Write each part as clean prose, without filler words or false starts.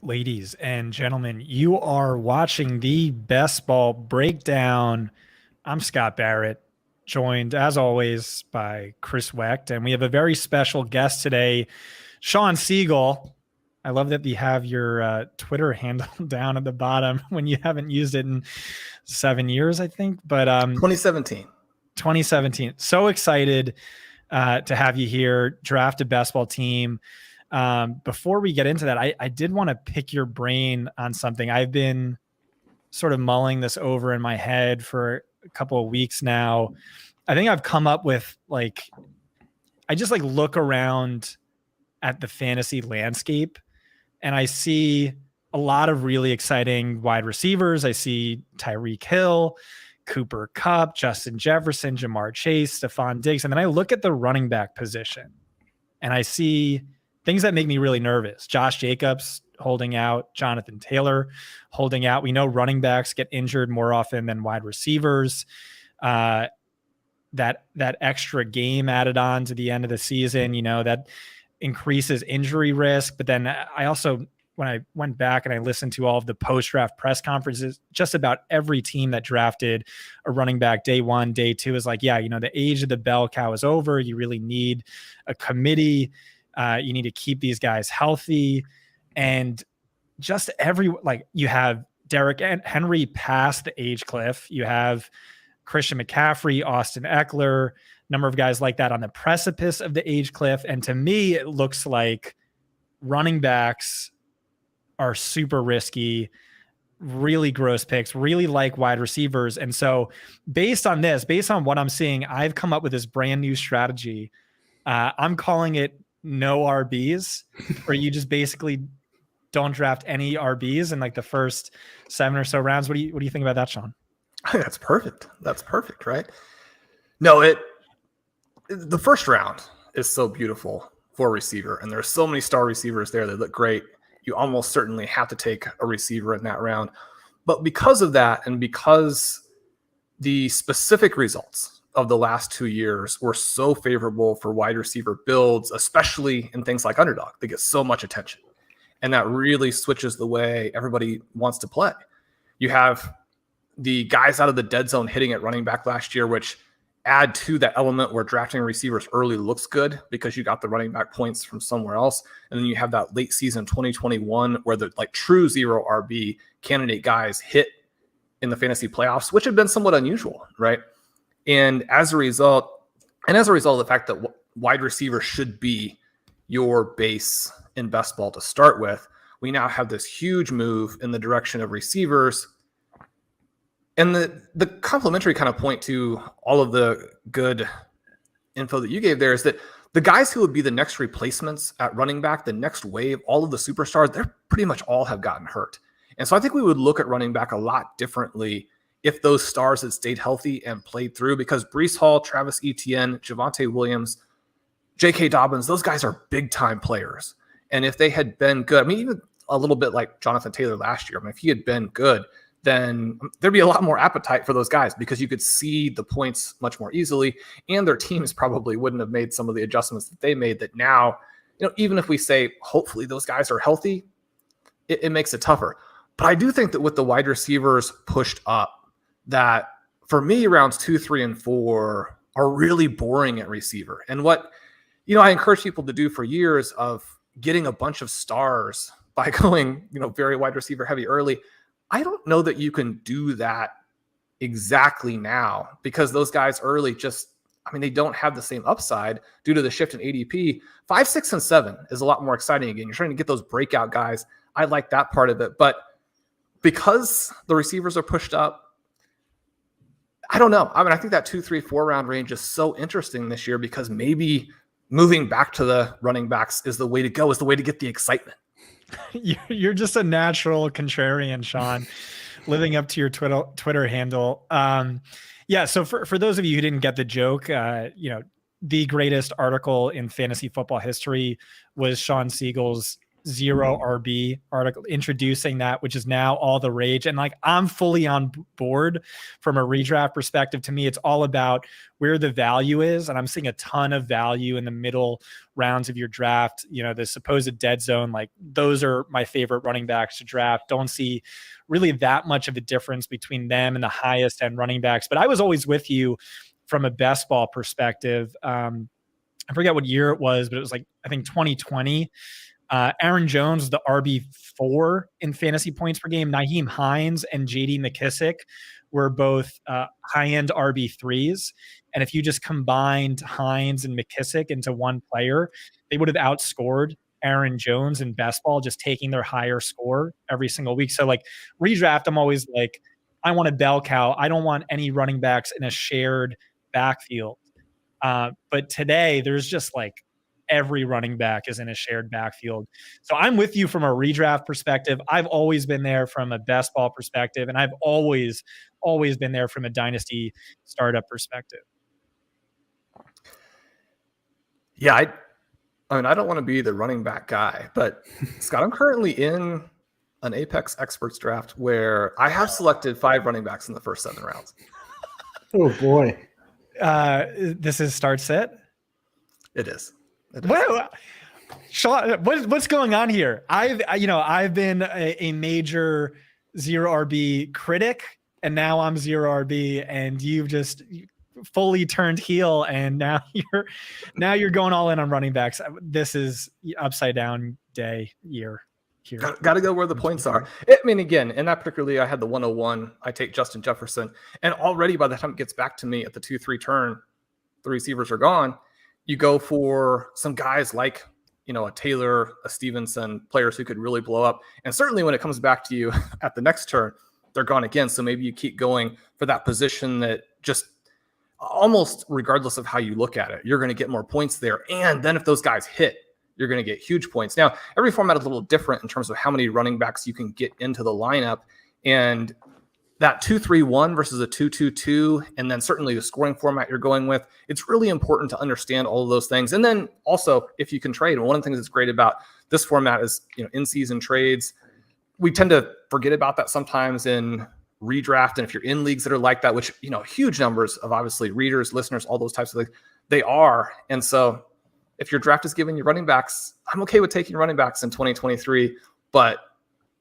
Ladies and gentlemen, you are watching the Best Ball Breakdown. I'm Scott Barrett, joined as always by Chris Wecht, and we have a very special guest today, Shawn Siegele. I love that you have your Twitter handle down at the bottom when you haven't used it in 7 years, I think. But 2017. 2017. So excited to have you here. Draft a best ball team. Before we get into that, I did want to pick your brain on something. I've been sort of mulling this over in my head for a couple of weeks now. I think I've come up with I just look around at the fantasy landscape and I see a lot of really exciting wide receivers. I see Tyreek Hill, Cooper Kupp, Justin Jefferson, Jamar Chase, Stephon Diggs. And then I look at the running back position and I see things that make me really nervous. Josh Jacobs holding out, Jonathan Taylor holding out. We know running backs get injured more often than wide receivers. That extra game added on to the end of the season, that increases injury risk. But then I also, when I went back and I listened to all of the post-draft press conferences, just about every team that drafted a running back day one, day two is the age of the bell cow is over. You really need a committee. You need to keep these guys healthy. And just you have Derrick Henry past the age cliff. You have Christian McCaffrey, Austin Eckler, number of guys like that on the precipice of the age cliff. And to me, it looks like running backs are super risky, really gross picks, really like wide receivers. And so based on what I'm seeing, I've come up with this brand new strategy. I'm calling it no RBs, where you just basically don't draft any RBs in the first 7 or so rounds. What do you think about that, Shawn? I think that's perfect. That's perfect, right? No, the first round is so beautiful for a receiver, and there's so many star receivers there that look great. You almost certainly have to take a receiver in that round. But because of that, and because the specific results of the last 2 years were so favorable for wide receiver builds, especially in things like Underdog, they get so much attention. And that really switches the way everybody wants to play. You have the guys out of the dead zone hitting at running back last year, which add to that element where drafting receivers early looks good because you got the running back points from somewhere else. And then you have that late season 2021 where the true zero RB candidate guys hit in the fantasy playoffs, which had been somewhat unusual, right? And as a result of the fact that wide receiver should be your base in best ball to start with, we now have this huge move in the direction of receivers. And the complementary kind of point to all of the good info that you gave there is that the guys who would be the next replacements at running back, the next wave, all of the superstars, they're pretty much all have gotten hurt. And so I think we would look at running back a lot differently if those stars had stayed healthy and played through, because Breece Hall, Travis Etienne, Javonte Williams, J.K. Dobbins, those guys are big-time players. And if they had been good, even a little bit like Jonathan Taylor last year, if he had been good, then there'd be a lot more appetite for those guys because you could see the points much more easily, and their teams probably wouldn't have made some of the adjustments that they made that now, even if we say hopefully those guys are healthy, it makes it tougher. But I do think that with the wide receivers pushed up, that for me, rounds 2, 3, and 4 are really boring at receiver. And what, I encourage people to do for years of getting a bunch of stars by going, very wide receiver heavy early. I don't know that you can do that exactly now because those guys early they don't have the same upside due to the shift in ADP. 5, 6, and 7 is a lot more exciting again. You're trying to get those breakout guys. I like that part of it. But because the receivers are pushed up, I don't know. I think that 2, 3, 4 round range is so interesting this year because maybe moving back to the running backs is the way to go, is the way to get the excitement. You're just a natural contrarian, Shawn, living up to your Twitter handle. So for those of you who didn't get the joke, the greatest article in fantasy football history was Shawn Siegele's zero RB article introducing that, which is now all the rage. And like, I'm fully on board from a redraft perspective. To me, it's all about where the value is. And I'm seeing a ton of value in the middle rounds of your draft. You know, the supposed dead zone, like those are my favorite running backs to draft. Don't see really that much of a difference between them and the highest end running backs. But I was always with you from a best ball perspective. I forget what year it was, but it was like, I think 2020. Aaron Jones was the RB4 in fantasy points per game. Nyheim Hines and JD McKissick were both high-end RB3s. And if you just combined Hines and McKissick into one player, they would have outscored Aaron Jones in best ball, just taking their higher score every single week. So like redraft, I'm always like, I want a bell cow. I don't want any running backs in a shared backfield. But today there's just like every running back is in a shared backfield. So I'm with you from a redraft perspective. I've always been there from a best ball perspective, and I've always been there from a dynasty startup perspective. Yeah, I mean, I don't want to be the running back guy, but Scott, I'm currently in an Apex Experts draft where I have selected 5 running backs in the first 7 rounds. Oh boy. This is start sit. It is. What, Shawn, what's going on here? I've been a major zero RB critic, and now I'm zero RB, and you've just fully turned heel, and now you're going all in on running backs. This is upside down year here. Got to go where the points are. I mean, again, in that particular league, I had the 101. I take Justin Jefferson, and already by the time it gets back to me at the 2-3 turn, the receivers are gone. You go for some guys like, a Taylor, a Stevenson, players who could really blow up. And certainly when it comes back to you at the next turn, they're gone again. So maybe you keep going for that position that just almost regardless of how you look at it, you're going to get more points there. And then if those guys hit, you're going to get huge points. Now, every format is a little different in terms of how many running backs you can get into the lineup. And that 2-3-1 versus a 2-2-2, and then certainly the scoring format you're going with, it's really important to understand all of those things. And then also, if you can trade, and one of the things that's great about this format is, in-season trades. We tend to forget about that sometimes in redraft. And if you're in leagues that are like that, which, huge numbers of obviously readers, listeners, all those types of things, they are. And so if your draft is giving you running backs, I'm okay with taking running backs in 2023, but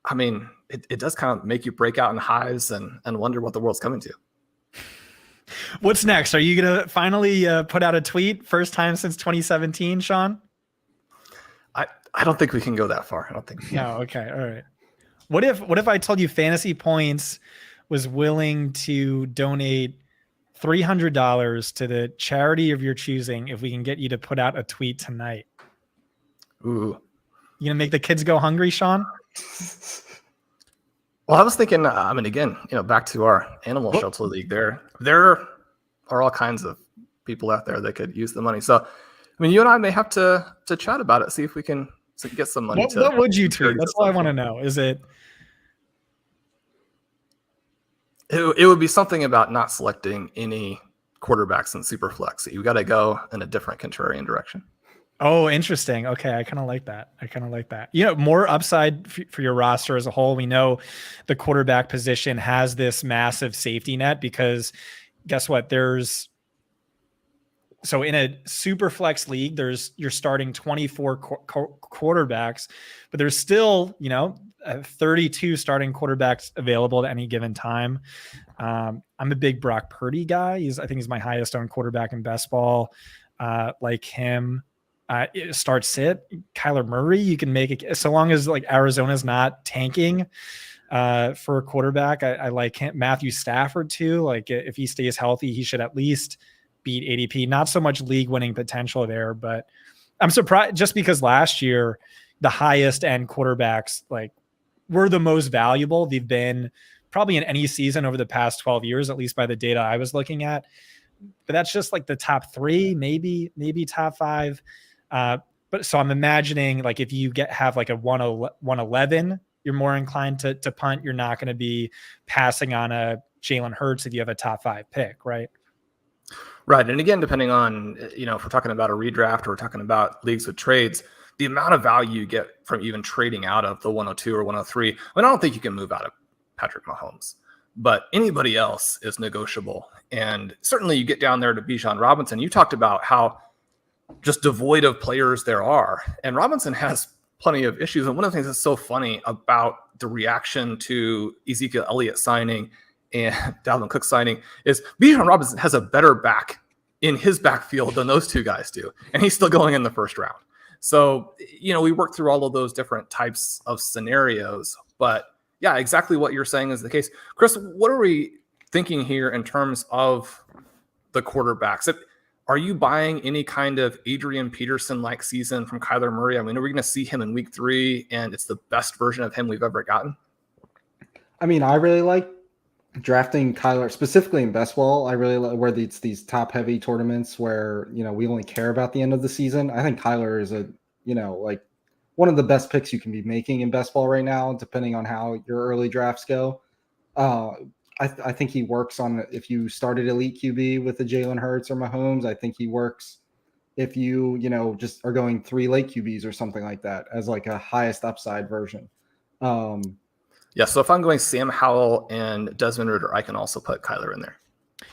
I mean, it does kind of make you break out in hives and wonder what the world's coming to. What's next? Are you going to finally put out a tweet? First time since 2017, Shawn? I don't think we can go that far. I don't think. No. Okay. All right. What if I told you Fantasy Points was willing to donate $300 to the charity of your choosing if we can get you to put out a tweet tonight? Ooh. You gonna make the kids go hungry, Shawn? Well, I was thinking, again, back to our animal shelter league, there are all kinds of people out there that could use the money. So, you and I may have to chat about it, see if we can get some money. What would you tweet? That's all I want to know. Is it? It would be something about not selecting any quarterbacks in Superflex. You got to go in a different contrarian direction. Oh, interesting. Okay. I kind of like that. More upside for your roster as a whole. We know the quarterback position has this massive safety net because guess what? So in a super flex league, you're starting 24 quarterbacks, but there's still, 32 starting quarterbacks available at any given time. I'm a big Brock Purdy guy. I think he's my highest owned quarterback in best ball. Like him. Start sit Kyler Murray. You can make it so long as like Arizona's not tanking for a quarterback. I like him. Matthew Stafford too. Like if he stays healthy, he should at least beat ADP. Not so much league winning potential there, but I'm surprised just because last year the highest end quarterbacks like were the most valuable. They've been probably in any season over the past 12 years, at least by the data I was looking at. But that's just like the top 3, maybe top 5. But so I'm imagining like if you have like a 111, you're more inclined to punt. You're not going to be passing on a Jalen Hurts if you have a top 5 pick, right? Right. And again, depending on, if we're talking about a redraft or we're talking about leagues with trades, the amount of value you get from even trading out of the 102 or 103. I don't think you can move out of Patrick Mahomes, but anybody else is negotiable. And certainly you get down there to Bijan Robinson. You talked about how just devoid of players there are. And Robinson has plenty of issues. And one of the things that's so funny about the reaction to Ezekiel Elliott signing and Dalvin Cook signing is Bijan Robinson has a better back in his backfield than those two guys do. And he's still going in the first round. So, we work through all of those different types of scenarios. But yeah, exactly what you're saying is the case. Chris, what are we thinking here in terms of the quarterbacks? Are you buying any kind of Adrian Peterson-like season from Kyler Murray? I mean, are we going to see him in week 3 and it's the best version of him we've ever gotten? I mean, I really like drafting Kyler, specifically in best ball. I really like where it's these top-heavy tournaments where, we only care about the end of the season. I think Kyler is one of the best picks you can be making in best ball right now, depending on how your early drafts go. I think he works on if you started elite QB with the Jalen Hurts or Mahomes. I think he works if you just are going 3 late QBs or something like that as like a highest upside version. Yeah, so if I'm going Sam Howell and Desmond Ridder, I can also put Kyler in there.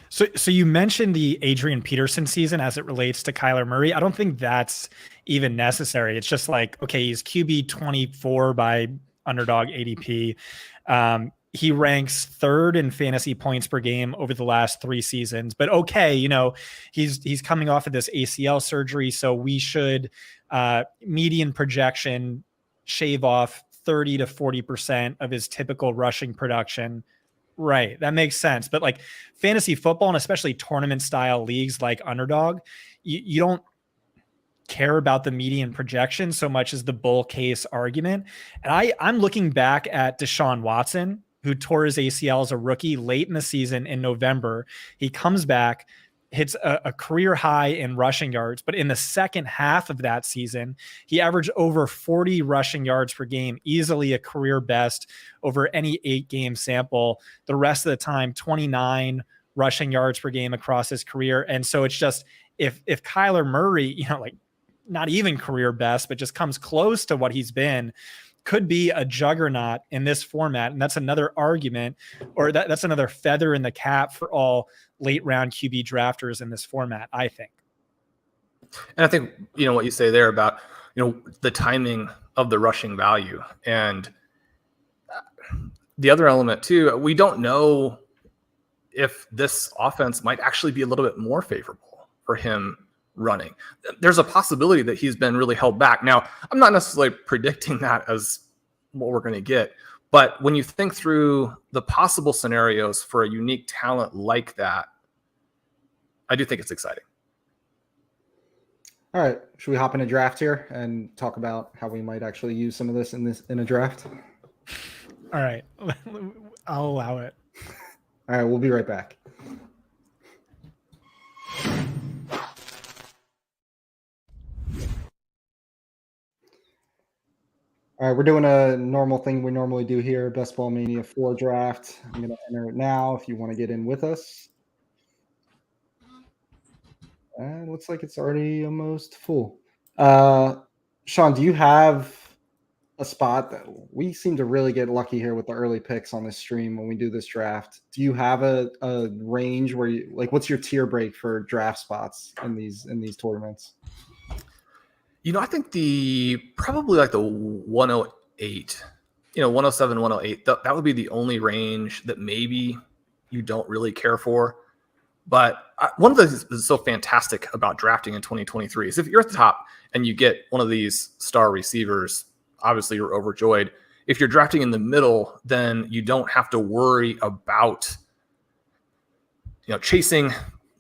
So you mentioned the Adrian Peterson season as it relates to Kyler Murray. I don't think that's even necessary. It's just like, okay, he's QB 24 by Underdog ADP. He ranks 3rd in fantasy points per game over the last 3 seasons. But okay, he's coming off of this ACL surgery, so we should median projection shave off 30 to 40% of his typical rushing production. Right. That makes sense. But like fantasy football and especially tournament style leagues like Underdog, you don't care about the median projection so much as the bull case argument. And I'm looking back at Deshaun Watson, who tore his ACL as a rookie late in the season in November. He comes back, hits a career high in rushing yards, but in the second half of that season, he averaged over 40 rushing yards per game, easily a career best over any 8-game sample. The rest of the time, 29 rushing yards per game across his career. And so it's just, if Kyler Murray, not even career best, but just comes close to what he's been, could be a juggernaut in this format. And that's another argument, or that's another feather in the cap for all late round QB drafters in this format, I think. And I think, what you say there about, the timing of the rushing value. And the other element too, we don't know if this offense might actually be a little bit more favorable for him running. There's a possibility that he's been really held back. Now, I'm not necessarily predicting that as what we're going to get, but when you think through the possible scenarios for a unique talent like that, I do think it's exciting. All right. Should we hop in a draft here and talk about how we might actually use some of this in a draft? All right. I'll allow it. All right. We'll be right back. All right, we're doing a normal thing we normally do here, Best Ball Mania 4 draft. I'm going to enter it now if you want to get in with us. And looks like it's already almost full. Shawn, do you have a spot that we seem to really get lucky here with the early picks on this stream when we do this draft? Do you have a range where you what's your tier break for draft spots in these tournaments? I think probably the 108, 107, 108, that would be the only range that maybe you don't really care for. But one of the things that's so fantastic about drafting in 2023 is if you're at the top and you get one of these star receivers, obviously you're overjoyed. If you're drafting in the middle, then you don't have to worry about, chasing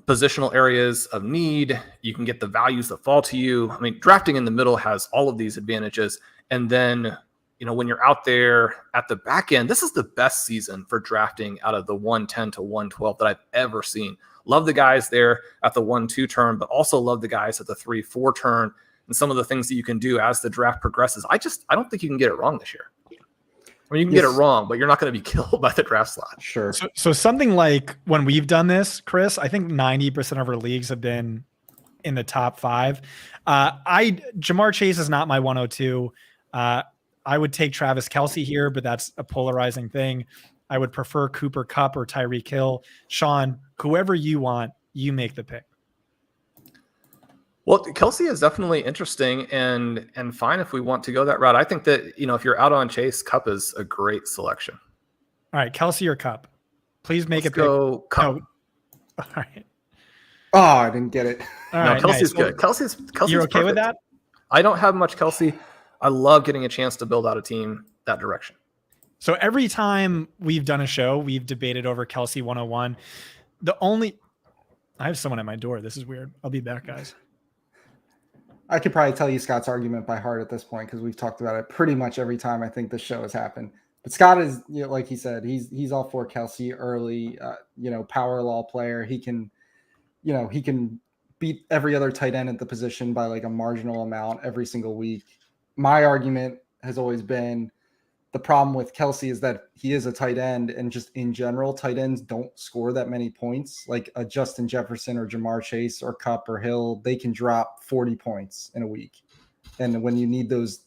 positional areas of need. You can get the values that fall to you. I mean, drafting in the middle has all of these advantages. And then, when you're out there at the back end, this is the best season for drafting out of the 110 to 112 that I've ever seen. Love the guys there at the 1-2 turn, but also love the guys at the 3-4 turn and some of the things that you can do as the draft progresses. I don't think you can get it wrong this year. I mean, you can get it wrong, but you're not going to be killed by the draft slot. Sure. So something like when we've done this, Chris, I think 90% of our leagues have been in the top 5. Jamar Chase is not my 102. I would take Travis Kelce here, but that's a polarizing thing. I would prefer Cooper Kupp or Tyreek Hill. Shawn, whoever you want, you make the pick. Well, Kelce is definitely interesting and fine if we want to go that route. I think that, if you're out on Chase, Kupp is a great selection. All right, Kelce or Kupp? Please make Let's a pick. Go Kupp. No. All right. Oh, I didn't get it. All no, right, Kelsey's nice. good. Kelsey's You're okay perfect. with that? I don't have much Kelce. I love getting a chance to build out a team that direction. So every time we've done a show, we've debated over Kelce 101. I have someone at my door. This is weird. I'll be back, guys. I could probably tell you Scott's argument by heart at this point because we've talked about it pretty much every time I think this show has happened. But Scott is, like he said, he's all for Kelce early. Power law player. He can beat every other tight end at the position by like a marginal amount every single week. My argument has always been the problem with Kelce is that he is a tight end, and just in general, tight ends don't score that many points. Like a Justin Jefferson or Jamar Chase or Kupp or Hill, they can drop 40 points in a week. And when you need those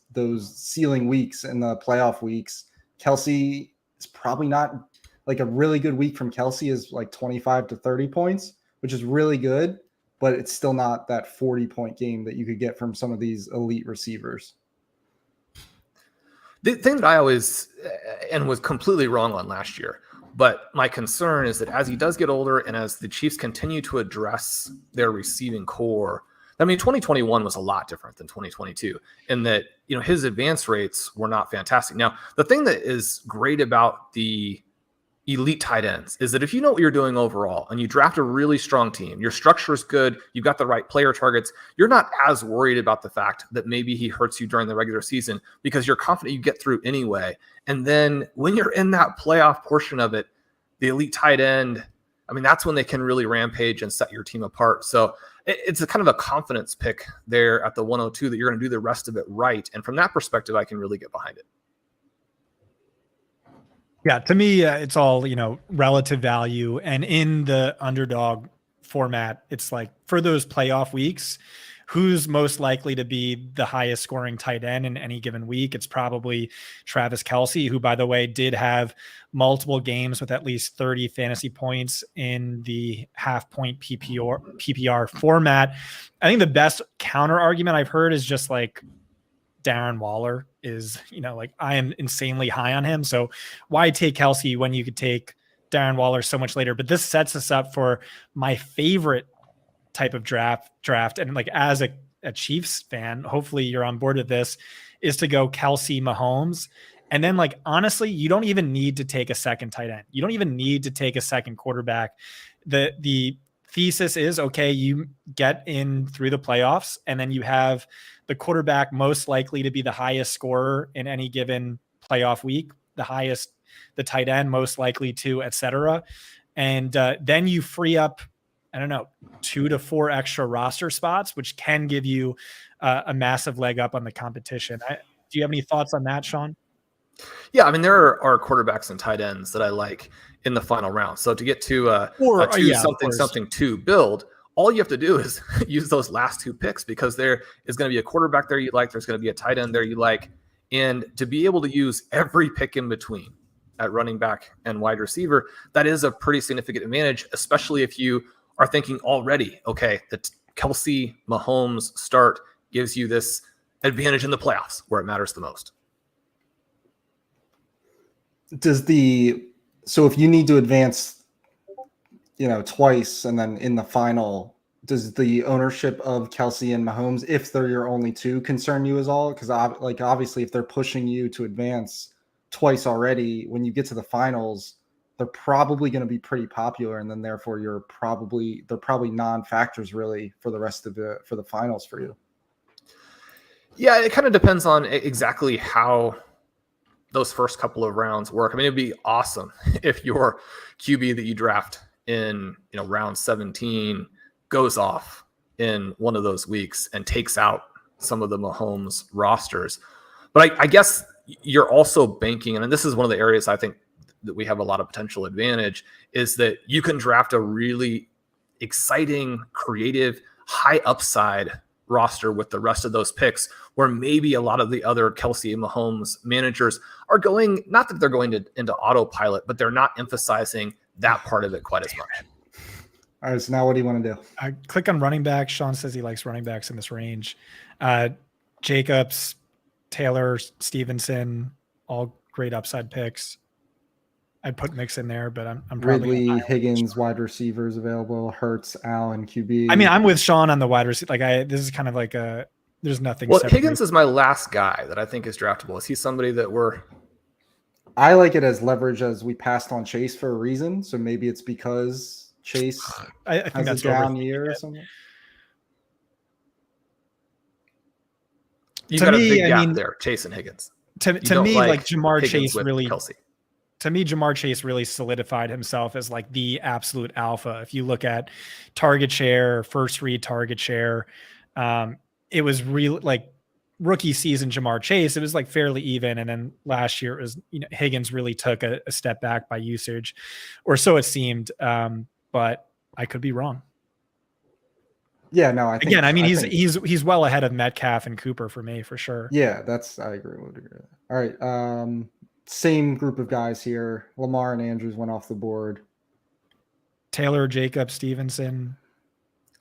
ceiling weeks and the playoff weeks, Kelce is probably not like a really good week from Kelce is like 25 to 30 points, which is really good, but it's still not that 40-point game that you could get from some of these elite receivers. The thing that I always and was completely wrong on last year, but my concern is that as he does get older and as the Chiefs continue to address their receiving core, 2021 was a lot different than 2022 in that, his advance rates were not fantastic. Now, the thing that is great about the elite tight ends is that if you know what you're doing overall and you draft a really strong team, your structure is good, you've got the right player targets, you're not as worried about the fact that maybe he hurts you during the regular season because you're confident you get through anyway. And then when you're in that playoff portion of it, the elite tight end, that's when they can really rampage and set your team apart. So it's a kind of a confidence pick there at the 102 that you're going to do the rest of it right. And from that perspective, I can really get behind it. Yeah, to me, it's all, relative value. And in the underdog format, it's like for those playoff weeks, who's most likely to be the highest scoring tight end in any given week? It's probably Travis Kelce, who, by the way, did have multiple games with at least 30 fantasy points in the half-point PPR format. I think the best counter argument I've heard is just like Darren Waller is, I am insanely high on him. So why take Kelce when you could take Darren Waller so much later? But this sets us up for my favorite type of draft. And like, as a Chiefs fan, hopefully you're on board with this, is to go Kelce, Mahomes. And then, like, honestly, you don't even need to take a second tight end. You don't even need to take a second quarterback. The thesis is, okay, you get in through the playoffs and then you have the quarterback most likely to be the highest scorer in any given playoff week, the tight end most likely to, et cetera. And then you free up, 2 to 4 extra roster spots, which can give you a massive leg up on the competition. Do you have any thoughts on that, Shawn? Yeah, there are quarterbacks and tight ends that I like in the final round. So to get to something to build, all you have to do is use those last 2 picks because there is going to be a quarterback there you like. There's going to be a tight end there you like. And to be able to use every pick in between at running back and wide receiver, that is a pretty significant advantage, especially if you are thinking already, okay, the Kelce Mahomes start gives you this advantage in the playoffs where it matters the most. So if you need to advance, twice and then in the final, does the ownership of Kelce and Mahomes, if they're your only 2, concern you at all? Because obviously if they're pushing you to advance twice already, when you get to the finals, they're probably going to be pretty popular, and then therefore they're probably non-factors really for the rest of for the finals for you. Yeah, it kind of depends on exactly how those first couple of rounds work. It'd be awesome if your QB that you draft in round 17 goes off in one of those weeks and takes out some of the Mahomes rosters. But I guess you're also banking, and this is one of the areas I think that we have a lot of potential advantage, is that you can draft a really exciting, creative, high upside roster with the rest of those picks, where maybe a lot of the other Kelsey and Mahomes managers are going, not that they're going into autopilot, but they're not emphasizing that part of it quite as much. All right, so now what do you want to do? I click on running back. Shawn says he likes running backs in this range. Jacobs, Taylor, Stevenson, all great upside picks. I'd put Mix in there, but I'm probably Ridley, Higgins, wide receivers available. Hurts, Allen, QB. I mean, I'm with Shawn on the wide receiver. This is kind of like there's nothing. Well, Higgins is my last guy that I think is draftable. Is he somebody that I like it as leverage, as we passed on Chase for a reason. So maybe it's because Chase I think has that's a down year or something. You got a big gap there, Chase and Higgins. To me, like Jamar Higgins Chase really, Kelsey. To me, Jamar Chase really solidified himself as like the absolute alpha. If you look at target share, first read target share, it was really like rookie season Jamar Chase. It was like fairly even. And then last year it was, Higgins really took a step back by usage, or so it seemed. But I could be wrong. Yeah, no, I think, again, I mean, he's well ahead of Metcalf and Cooper for me, for sure. Yeah, I agree with that. All right. Same group of guys here. Lamar and Andrews went off the board. Taylor, Jacob, Stevenson.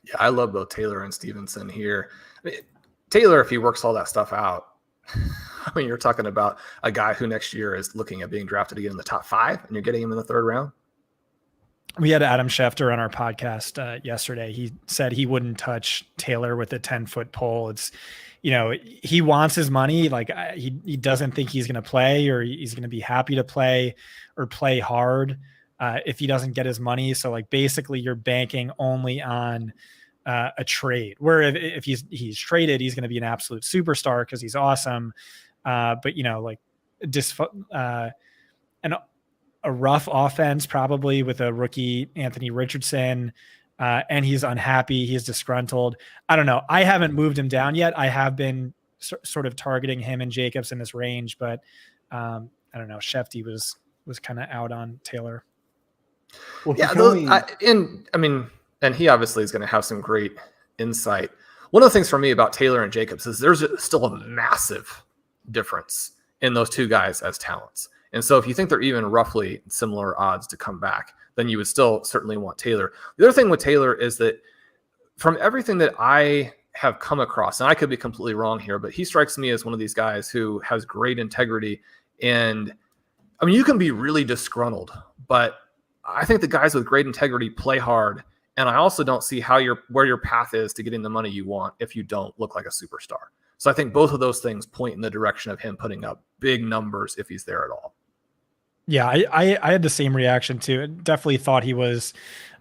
Yeah, I love both Taylor and Stevenson here. I mean, Taylor, if he works all that stuff out, I mean, you're talking about a guy who next year is looking at being drafted again in the top 5, and you're getting him in the 3rd round. We had Adam Schefter on our podcast yesterday. He said he wouldn't touch Taylor with a 10-foot pole. It's, he wants his money. Like he doesn't think he's going to play, or he's going to be happy to play or play hard if he doesn't get his money. So like basically you're banking only on a trade, where if he's traded, he's going to be an absolute superstar because he's awesome. But a rough offense, probably with a rookie Anthony Richardson, and he's unhappy. He's disgruntled. I don't know. I haven't moved him down yet. I have been sort of targeting him and Jacobs in this range, but I don't know. Shefty was kind of out on Taylor. Well, and he obviously is going to have some great insight. One of the things for me about Taylor and Jacobs is there's still a massive difference in those two guys as talents. And so if you think they're even roughly similar odds to come back, then you would still certainly want Taylor. The other thing with Taylor is that from everything that I have come across, and I could be completely wrong here, but he strikes me as one of these guys who has great integrity. And I mean, you can be really disgruntled, but I think the guys with great integrity play hard. And I also don't see where your path is to getting the money you want if you don't look like a superstar. So I think both of those things point in the direction of him putting up big numbers if he's there at all. Yeah, I had the same reaction too. Definitely thought he was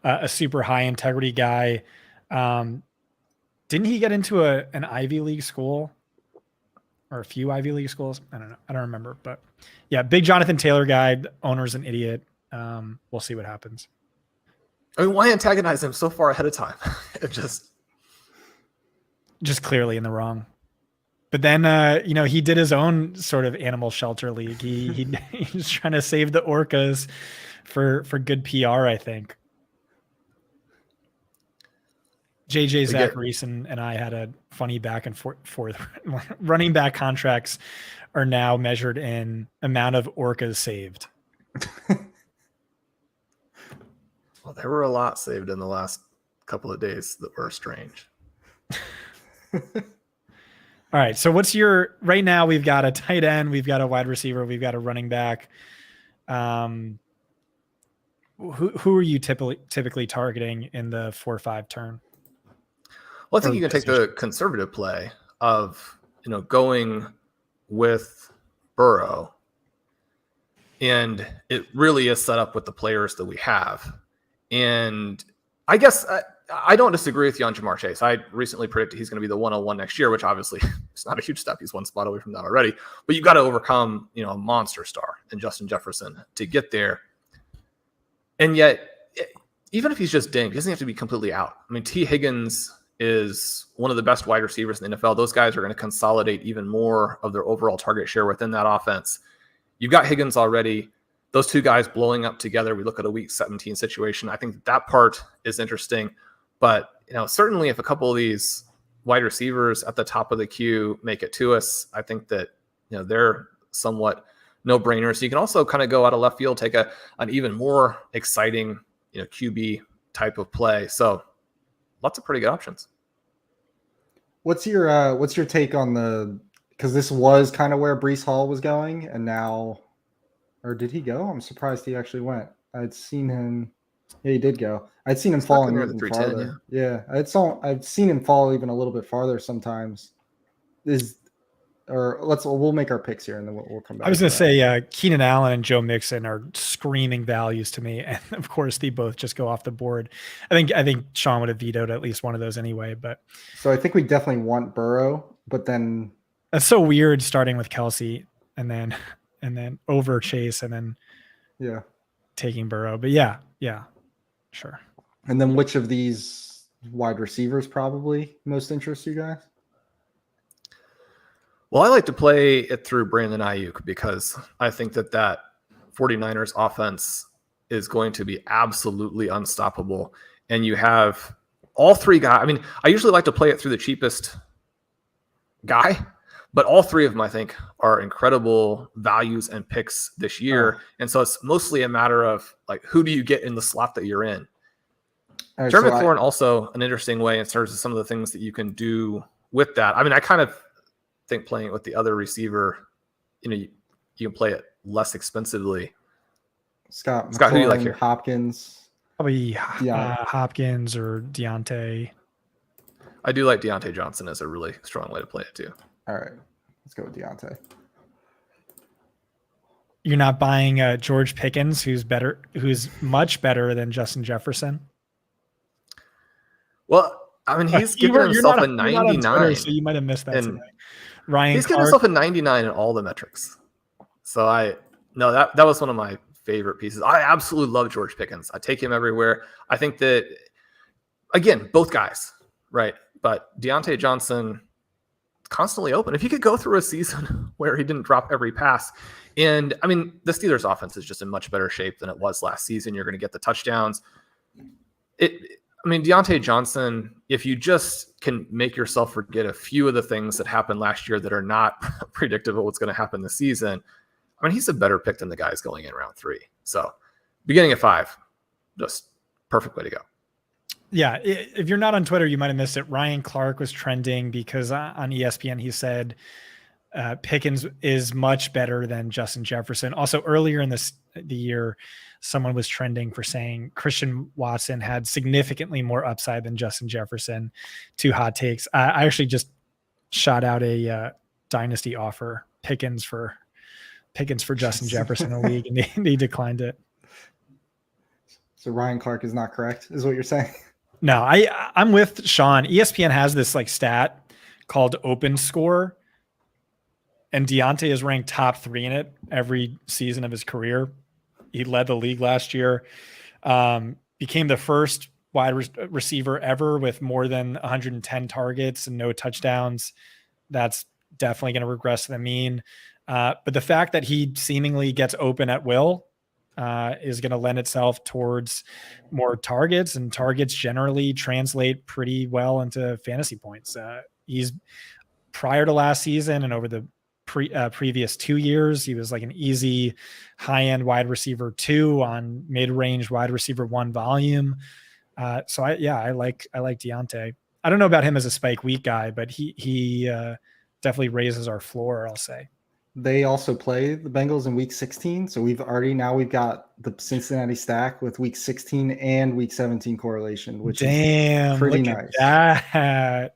a super high integrity guy. Didn't he get into an Ivy League school or a few Ivy League schools? I don't know. I don't remember. But yeah, big Jonathan Taylor guy. The owner's an idiot. We'll see what happens. I mean, why antagonize him so far ahead of time? It just clearly in the wrong. But then, he did his own sort of animal shelter league. He was trying to save the orcas for good PR, I think. JJ, Zach Reese, and I had a funny back and forth. Running back contracts are now measured in amount of orcas saved. Well, there were a lot saved in the last couple of days that were strange. All right. So right now we've got a tight end, we've got a wide receiver, we've got a running back. Who are you typically targeting in the 4-5 turn? Well, I think you can take the conservative play of, going with Burrow, and it really is set up with the players that we have. And I guess I don't disagree with you on Jamar Chase. I recently predicted he's going to be the 101 next year, which obviously is not a huge step. He's one spot away from that already. But you've got to overcome, a monster star in Justin Jefferson to get there. And yet, even if he's just dinged, he doesn't have to be completely out. I mean, T. Higgins is one of the best wide receivers in the NFL. Those guys are going to consolidate even more of their overall target share within that offense. You've got Higgins already. Those two guys blowing up together. We look at a week 17 situation. I think that part is interesting. But certainly if a couple of these wide receivers at the top of the queue make it to us, I think that, they're somewhat no-brainers. You can also kind of go out of left field, take an even more exciting, QB type of play. So lots of pretty good options. What's your take on because this was kind of where Breece Hall was going, and now, or did he go? I'm surprised he actually went. I'd seen him. Yeah, he did go. I'd seen him fall even farther. Yeah, I've seen him fall even a little bit farther sometimes. We'll make our picks here and then we'll come back. I was going to say Keenan Allen and Joe Mixon are screaming values to me, and of course they both just go off the board. I think Shawn would have vetoed at least one of those anyway. But so I think we definitely want Burrow, but then that's so weird starting with Kelsey and then over Chase and then taking Burrow. But yeah, sure. And then which of these wide receivers probably most interests you guys? Well, I like to play it through Brandon Ayuk because I think that 49ers offense is going to be absolutely unstoppable. And you have all three guys. I mean, I usually like to play it through the cheapest guy, but all three of them, I think, are incredible values and picks this year. And so it's mostly a matter of, like, who do you get in the slot that you're in? Right, Terry McLaurin also an interesting way in terms of some of the things that you can do with that. I mean, I kind of think playing it with the other receiver, you can play it less expensively. Scott, who do you like here? Hopkins. Probably Hopkins or Deontay. I do like Deontay Johnson as a really strong way to play it too. All right, let's go with Deontay. You're not buying George Pickens, who's much better than Justin Jefferson. Well, I mean, he's given himself a 99. Twitter, so you might have missed that today. He's given himself a 99 in all the metrics. So that was one of my favorite pieces. I absolutely love George Pickens. I take him everywhere. I think that, again, both guys, right? But Deontay Johnson constantly open. If he could go through a season where he didn't drop every pass, and I mean, the Steelers offense is just in much better shape than it was last season. You're going to get the touchdowns. Deontay Johnson, if you just can make yourself forget a few of the things that happened last year that are not predictable what's going to happen this season, I mean, he's a better pick than the guys going in round 3. So beginning at 5, just perfect way to go. Yeah. If you're not on Twitter, you might have missed it. Ryan Clark was trending because on ESPN, he said Pickens is much better than Justin Jefferson. Also earlier in the year, someone was trending for saying Christian Watson had significantly more upside than Justin Jefferson. 2 hot takes. I actually just shot out a dynasty offer, Pickens for Justin Jefferson in a league, and they declined it. So Ryan Clark is not correct, is what you're saying? No, I'm with Shawn. ESPN has this stat called Open Score, and Deontay is ranked top 3 in it every season of his career. He led the league last year, became the first wide receiver ever with more than 110 targets and no touchdowns. That's definitely going to regress to the mean. But the fact that he seemingly gets open at will is going to lend itself towards more targets, and targets generally translate pretty well into fantasy points. He's prior to last season and over the previous 2 years, he was like an easy high-end wide receiver 2 on mid-range wide receiver 1 volume. So I like Deontay. I don't know about him as a spike week guy, but he definitely raises our floor, I'll say. They also play the Bengals in week 16. So we've got the Cincinnati stack with week 16 and week 17 correlation, which is pretty nice. That.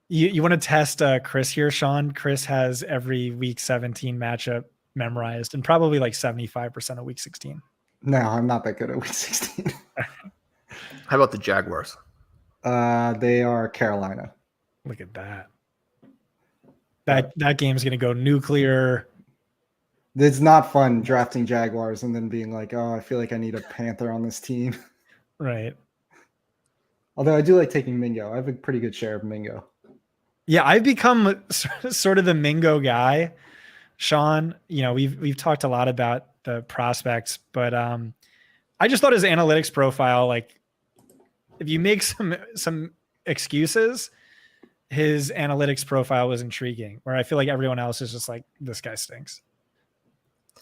You want to test Chris here, Shawn? Chris has every week 17 matchup memorized and probably like 75% of week 16. No, I'm not that good at week 16. How about the Jaguars? They are Carolina. Look at that. That game is going to go nuclear. It's not fun drafting Jaguars and then being like, oh, I feel like I need a Panther on this team. Right. Although I do like taking Mingo. I have a pretty good share of Mingo. Yeah, I've become sort of the Mingo guy, Shawn. We've talked a lot about the prospects, but I just thought his analytics profile, if you make some excuses, his analytics profile was intriguing, where I feel like everyone else is just like, this guy stinks.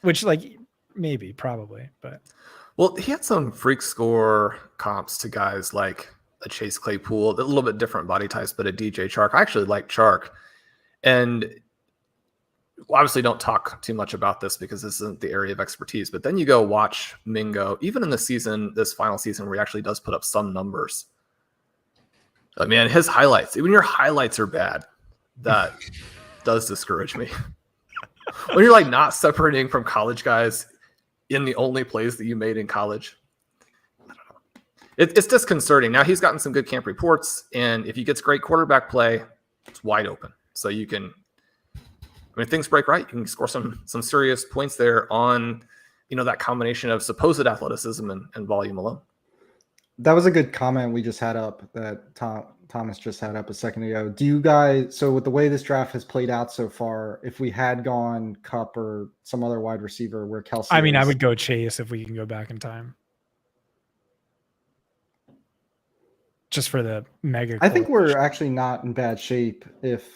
Which, like, maybe, probably, but. Well, he had some freak score comps to guys like a Chase Claypool, a little bit different body types, but a DJ Chark. I actually like Chark. And obviously don't talk too much about this because this isn't the area of expertise, but then you go watch Mingo, even in the season, this final season, where he actually does put up some numbers. I mean, his highlights, even your highlights are bad. That does discourage me. When you're like not separating from college guys in the only plays that you made in college, I don't know. It's disconcerting. Now he's gotten some good camp reports, and if he gets great quarterback play, it's wide open. So you can, I mean, if things break right, you can score some serious points there on, that combination of supposed athleticism and volume alone. That was a good comment we just had up that Thomas just had up a second ago. Do you guys, so with the way this draft has played out so far, if we had gone Cup or some other wide receiver where Kelsey I mean, I would go Chase if we can go back in time. Just for the mega. I think we're actually not in bad shape. If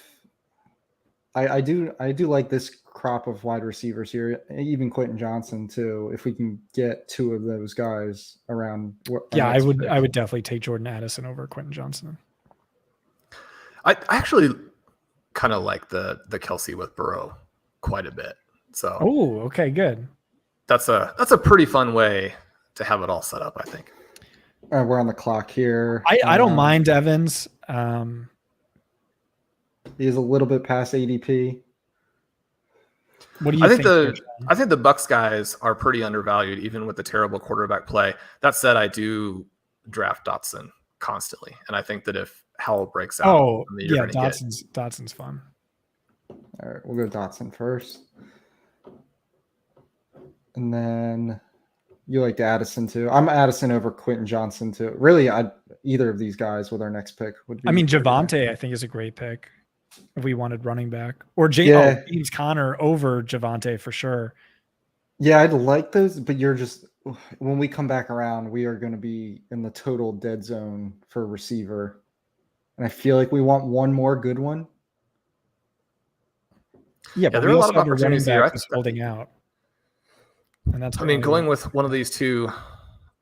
I do like this crop of wide receivers here, even Quentin Johnson too. If we can get two of those guys around. Yeah, I would definitely take Jordan Addison over Quentin Johnson. I actually kind of like the Kelsey with Burrow quite a bit. So okay, good. That's a pretty fun way to have it all set up, I think. We're on the clock here. I don't mind Evans. He's a little bit past ADP. What do you think? I think the Bucks guys are pretty undervalued, even with the terrible quarterback play. That said, I do draft Dotson constantly, and I think that if Howell breaks out, Dotson's fun. All right, we'll go Dotson first, and then you like Addison too. I'm Addison over Quentin Johnson too. Really, either of these guys with our next pick would be. I mean, Javonte, I think, is a great pick if we wanted running back, or James Conner over Javonte for sure. Yeah, I'd like those, but when we come back around, we are going to be in the total dead zone for receiver. And I feel like we want one more good one. Yeah, but there are a lot of opportunities here. Holding out. And that's, going with one of these two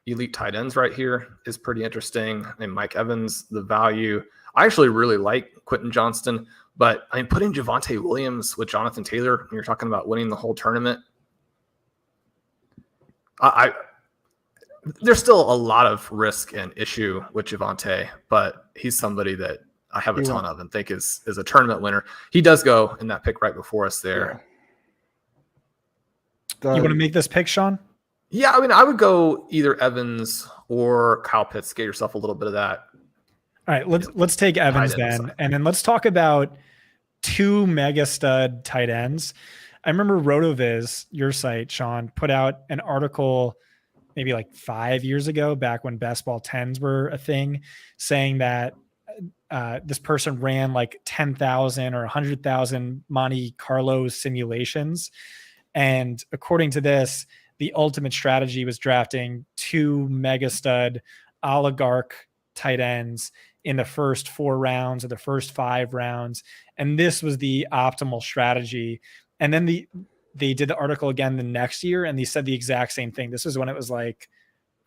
elite tight ends right here is pretty interesting. I mean, Mike Evans, the value. I actually really like Quentin Johnston, but I mean, putting Javonte Williams with Jonathan Taylor, when you're talking about winning the whole tournament, there's still a lot of risk and issue with Javonte, but he's somebody that I have a ton of and think is a tournament winner. He does go in that pick right before us there. Yeah. You want to make this pick, Shawn? Yeah, I mean, I would go either Evans or Kyle Pitts. Get yourself a little bit of that. All right, let's take Evans then, and then let's talk about two mega stud tight ends. I remember RotoViz, your site, Shawn, put out an article maybe like 5 years ago, back when best ball 10s were a thing, saying that this person ran like 10,000 or 100,000 Monte Carlo simulations. And according to this, the ultimate strategy was drafting two mega stud oligarch tight ends in the first 4 rounds or the first 5 rounds. And this was the optimal strategy. And then they did the article again the next year, and they said the exact same thing. This was when it was like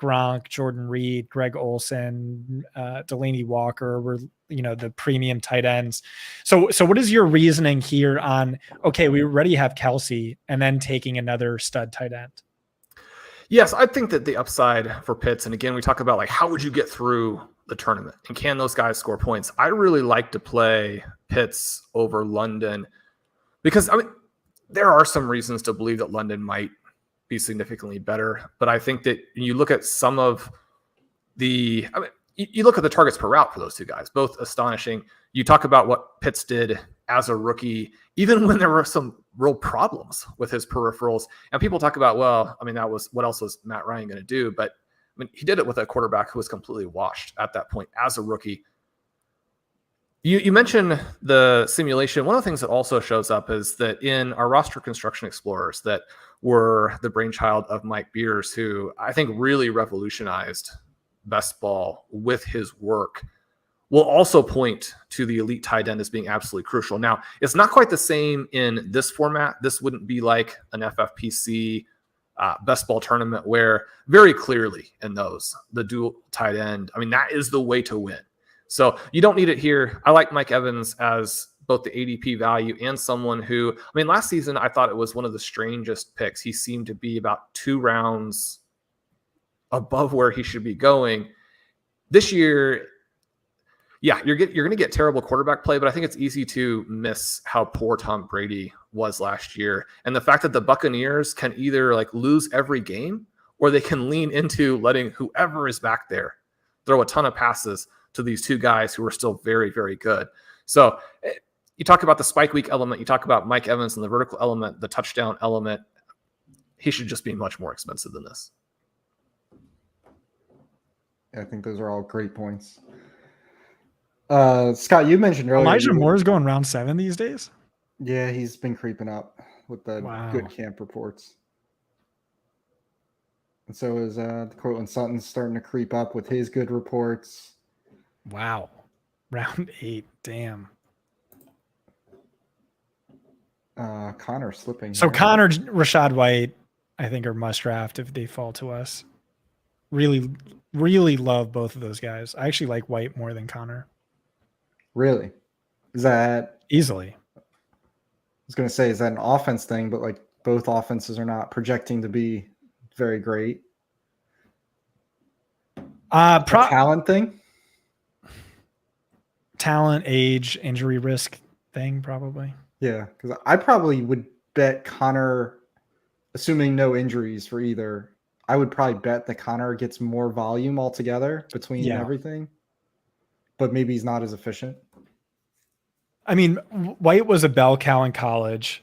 Gronk, Jordan Reed, Greg Olsen, Delaney Walker were, the premium tight ends. So what is your reasoning here on, okay, we already have Kelsey and then taking another stud tight end? Yes, I think that the upside for Pitts, and again, we talk about like, how would you get through the tournament and can those guys score points? I really like to play Pitts over London because, I mean, there are some reasons to believe that London might be significantly better, but I think that you look at some of you look at the targets per route for those two guys, both astonishing. You talk about what Pitts did as a rookie, even when there were some real problems with his peripherals. And people talk about, well, I mean, that was, what else was Matt Ryan going to do? But I mean, he did it with a quarterback who was completely washed at that point as a rookie. You mentioned the simulation. One of the things that also shows up is that in our roster construction explorers that were the brainchild of Mike Beers, who I think really revolutionized best ball with his work will also point to the elite tight end as being absolutely crucial. Now, it's not quite the same in this format. This wouldn't be like an FFPC best ball tournament where very clearly in those, the dual tight end, I mean, that is the way to win. So you don't need it here. I like Mike Evans as both the ADP value and someone who, I mean, last season, I thought it was one of the strangest picks. He seemed to be about 2 rounds above where he should be going. This year, yeah, you're going to get terrible quarterback play, but I think it's easy to miss how poor Tom Brady was last year. And the fact that the Buccaneers can either like lose every game or they can lean into letting whoever is back there throw a ton of passes to these 2 guys who are still very, very good. So you talk about the spike week element, you talk about Mike Evans and the vertical element, the touchdown element. He should just be much more expensive than this. I think those are all great points. Scott, you mentioned earlier. Elijah Moore's going round 7 these days. Yeah, he's been creeping up with the good camp reports. And so is Cortland Sutton's starting to creep up with his good reports. Wow. Round 8. Damn. Connor slipping. So here. Connor, Rashad White, I think are must draft if they fall to us. Really, really love both of those guys. I actually like White more than Connor. Really? Is that easily? I was going to say, is that an offense thing? But like both offenses are not projecting to be very great. Talent thing? Talent, age, injury risk thing, probably. Yeah, because I probably would bet Connor, assuming no injuries for either, I would probably bet that Connor gets more volume altogether between everything, but maybe he's not as efficient. I mean, White was a bell cow in college.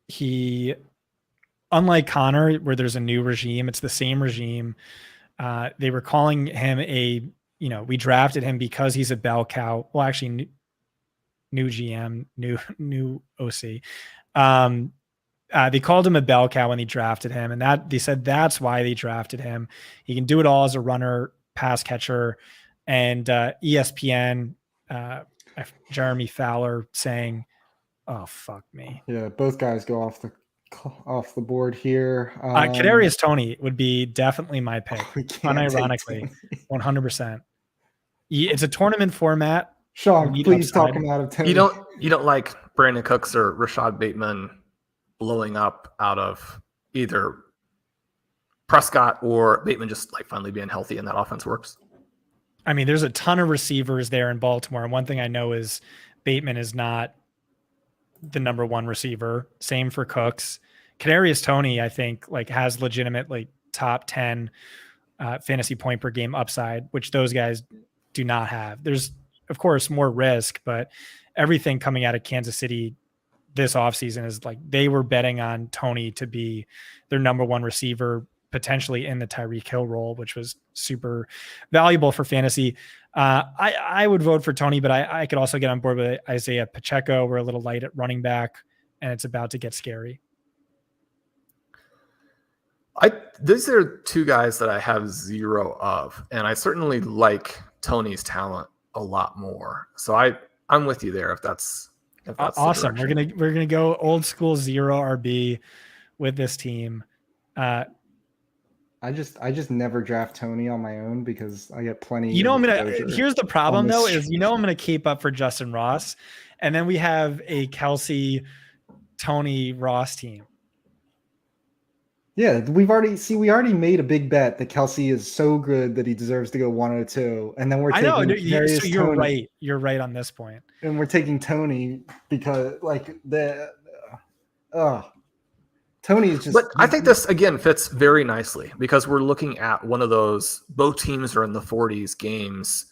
He, unlike Connor, where there's a new regime, it's the same regime. They were calling him we drafted him because he's a bell cow. Well, actually, new GM, new OC. They called him a bell cow when they drafted him, and that they said that's why they drafted him. He can do it all as a runner, pass catcher, and ESPN, Jeremy Fowler saying, "Oh fuck me." Yeah, both guys go off the board here. Kadarius Toney would be definitely my pick. Unironically, 100%. It's a tournament format. Sean, please talk him out of Toney. You don't like Brandon Cooks or Rashad Bateman blowing up out of either Prescott or Bateman just like finally being healthy and that offense works? I mean, there's a ton of receivers there in Baltimore. And one thing I know is Bateman is not the number 1 receiver. Same for Cooks. Kadarius Toney, I think, like has legitimate like top 10 fantasy point per game upside, which those guys do not have. There's of course more risk, but everything coming out of Kansas City this offseason is like they were betting on Toney to be their number 1 receiver, potentially in the Tyreek Hill role, which was super valuable for fantasy. I would vote for Toney, but I could also get on board with Isaiah Pacheco. We're a little light at running back, and it's about to get scary. These are 2 guys that I have 0 of, and I certainly like Toney's talent a lot more. So I'm with you there if that's awesome. We're gonna go old school 0 RB with this team. I just never draft Toney on my own because I get plenty. Here's the problem though, is I'm gonna keep up for Justin Ross, and then we have a Kelsey, Toney, Ross team. Yeah, we already made a big bet that Kelsey is so good that he deserves to go 102, and then we're taking. I know, so you're Toney. Right. You're right on this point. And we're taking Toney because like Toney is just. But I think this again fits very nicely because we're looking at one of those both teams are in the 40s games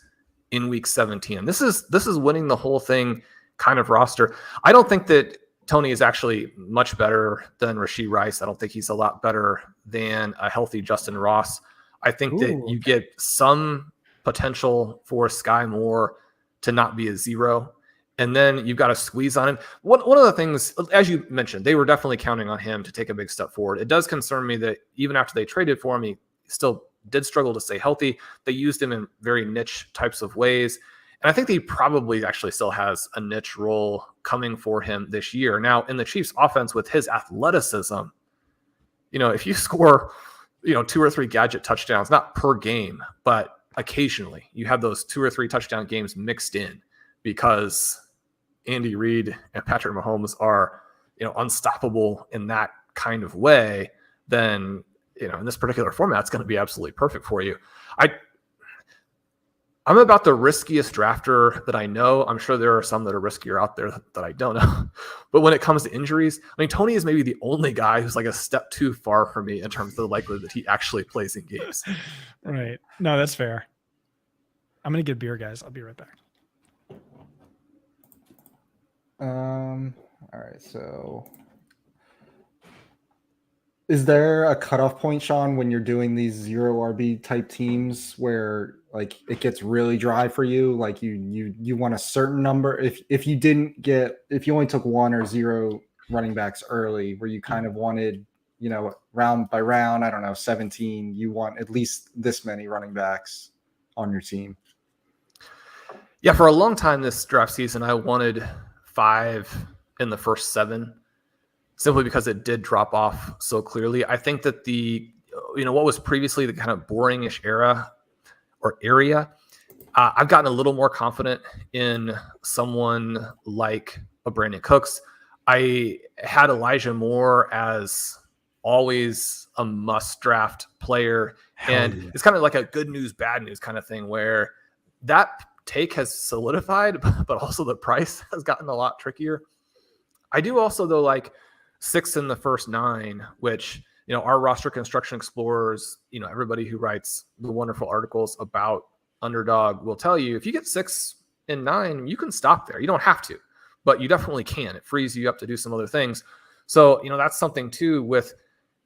in week 17. This is winning the whole thing kind of roster. I don't think that Toney is actually much better than Rashee Rice. I don't think he's a lot better than a healthy Justin Ross. I think that you get some potential for Sky Moore to not be a 0. And then you've got to squeeze on him. One of the things, as you mentioned, they were definitely counting on him to take a big step forward. It does concern me that even after they traded for him, he still did struggle to stay healthy. They used him in very niche types of ways. And I think he probably actually still has a niche role coming for him this year. Now, in the Chiefs offense with his athleticism, if you score, 2 or 3 gadget touchdowns, not per game, but occasionally you have those 2 or 3 touchdown games mixed in because Andy Reid and Patrick Mahomes are, unstoppable in that kind of way, then, in this particular format, it's going to be absolutely perfect for you. I'm about the riskiest drafter that I know. I'm sure there are some that are riskier out there that I don't know. But when it comes to injuries, Tony is maybe the only guy who's like a step too far for me in terms of the likelihood that he actually plays in games. Right. No, that's fair. I'm going to get a beer, guys. I'll be right back. All right. So is there a cutoff point, Shawn, when you're doing these 0 RB type teams where like it gets really dry for you? Like you want a certain number. If you only took 1 or 0 running backs early, where you kind of wanted, round by round, I don't know, 17, you want at least this many running backs on your team. Yeah, for a long time this draft season, I wanted 5 in the first 7, simply because it did drop off so clearly. I think that what was previously the kind of boringish area, I've gotten a little more confident in someone like a Brandon Cooks. I had Elijah Moore as always a must draft player. And it's kind of like a good news, bad news kind of thing where that take has solidified, but also the price has gotten a lot trickier. I do also, though, like 6 in the first 9, which, our roster construction explorers, everybody who writes the wonderful articles about Underdog will tell you, if you get 6 and 9, you can stop there. You don't have to, but you definitely can. It frees you up to do some other things. So, that's something too with,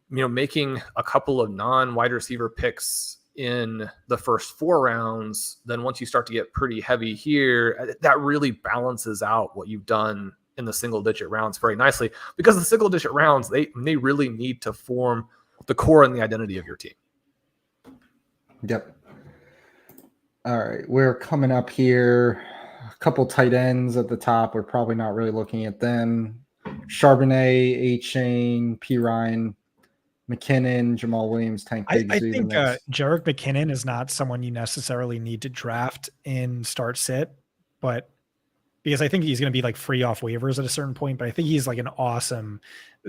making a couple of non-wide receiver picks in the first 4 rounds. Then once you start to get pretty heavy here, that really balances out what you've done in the single digit rounds very nicely, because the single digit rounds, they really need to form the core and the identity of your team. Yep. All right. We're coming up here. A couple tight ends at the top. We're probably not really looking at them. Charbonnet, A-Chain, P. Ryan, McKinnon, Jamal Williams, Tank Bigsby. I think Jerick McKinnon is not someone you necessarily need to draft in start sit, but because I think he's going to be like free off waivers at a certain point, but I think he's like an awesome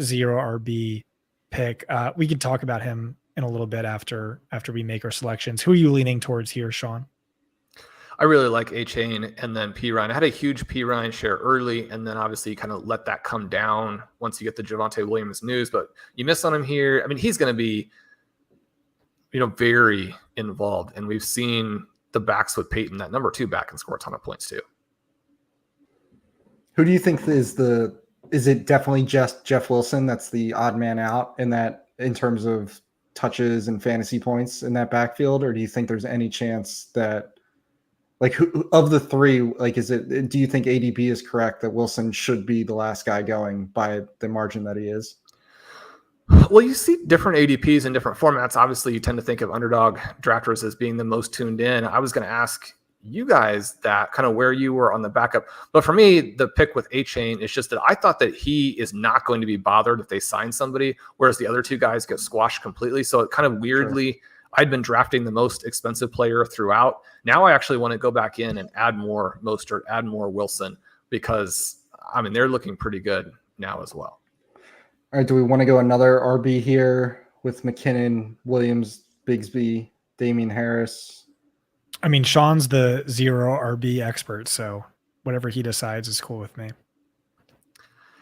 0 RB pick. We can talk about him in a little bit after we make our selections. Who are you leaning towards here, Shawn? I really like A-Chain and then P. Ryan. I had a huge P. Ryan share early, and then obviously you kind of let that come down once you get the Javonte Williams news, but you miss on him here. He's going to be, very involved, and we've seen the backs with Peyton, that number 2 back, can score a ton of points too. Who do you think is it definitely just Jeff Wilson that's the odd man out in terms of touches and fantasy points in that backfield? Or do you think there's any chance that, like, who of the 3, like, do you think ADP is correct that Wilson should be the last guy going by the margin that he is? Well, you see different ADPs in different formats. Obviously, you tend to think of Underdog drafters as being the most tuned in. I was going to ask you guys that kind of where you were on the backup. But for me, the pick with A-Chain is just that I thought that he is not going to be bothered if they sign somebody, whereas the other 2 guys get squashed completely. So it kind of weirdly, sure. I'd been drafting the most expensive player throughout. Now I actually want to go back in and add more Mostert, add more Wilson, because they're looking pretty good now as well. All right. Do we want to go another RB here with McKinnon, Williams, Bigsby, Damian Harris? Shawn's the 0 RB expert, so whatever he decides is cool with me.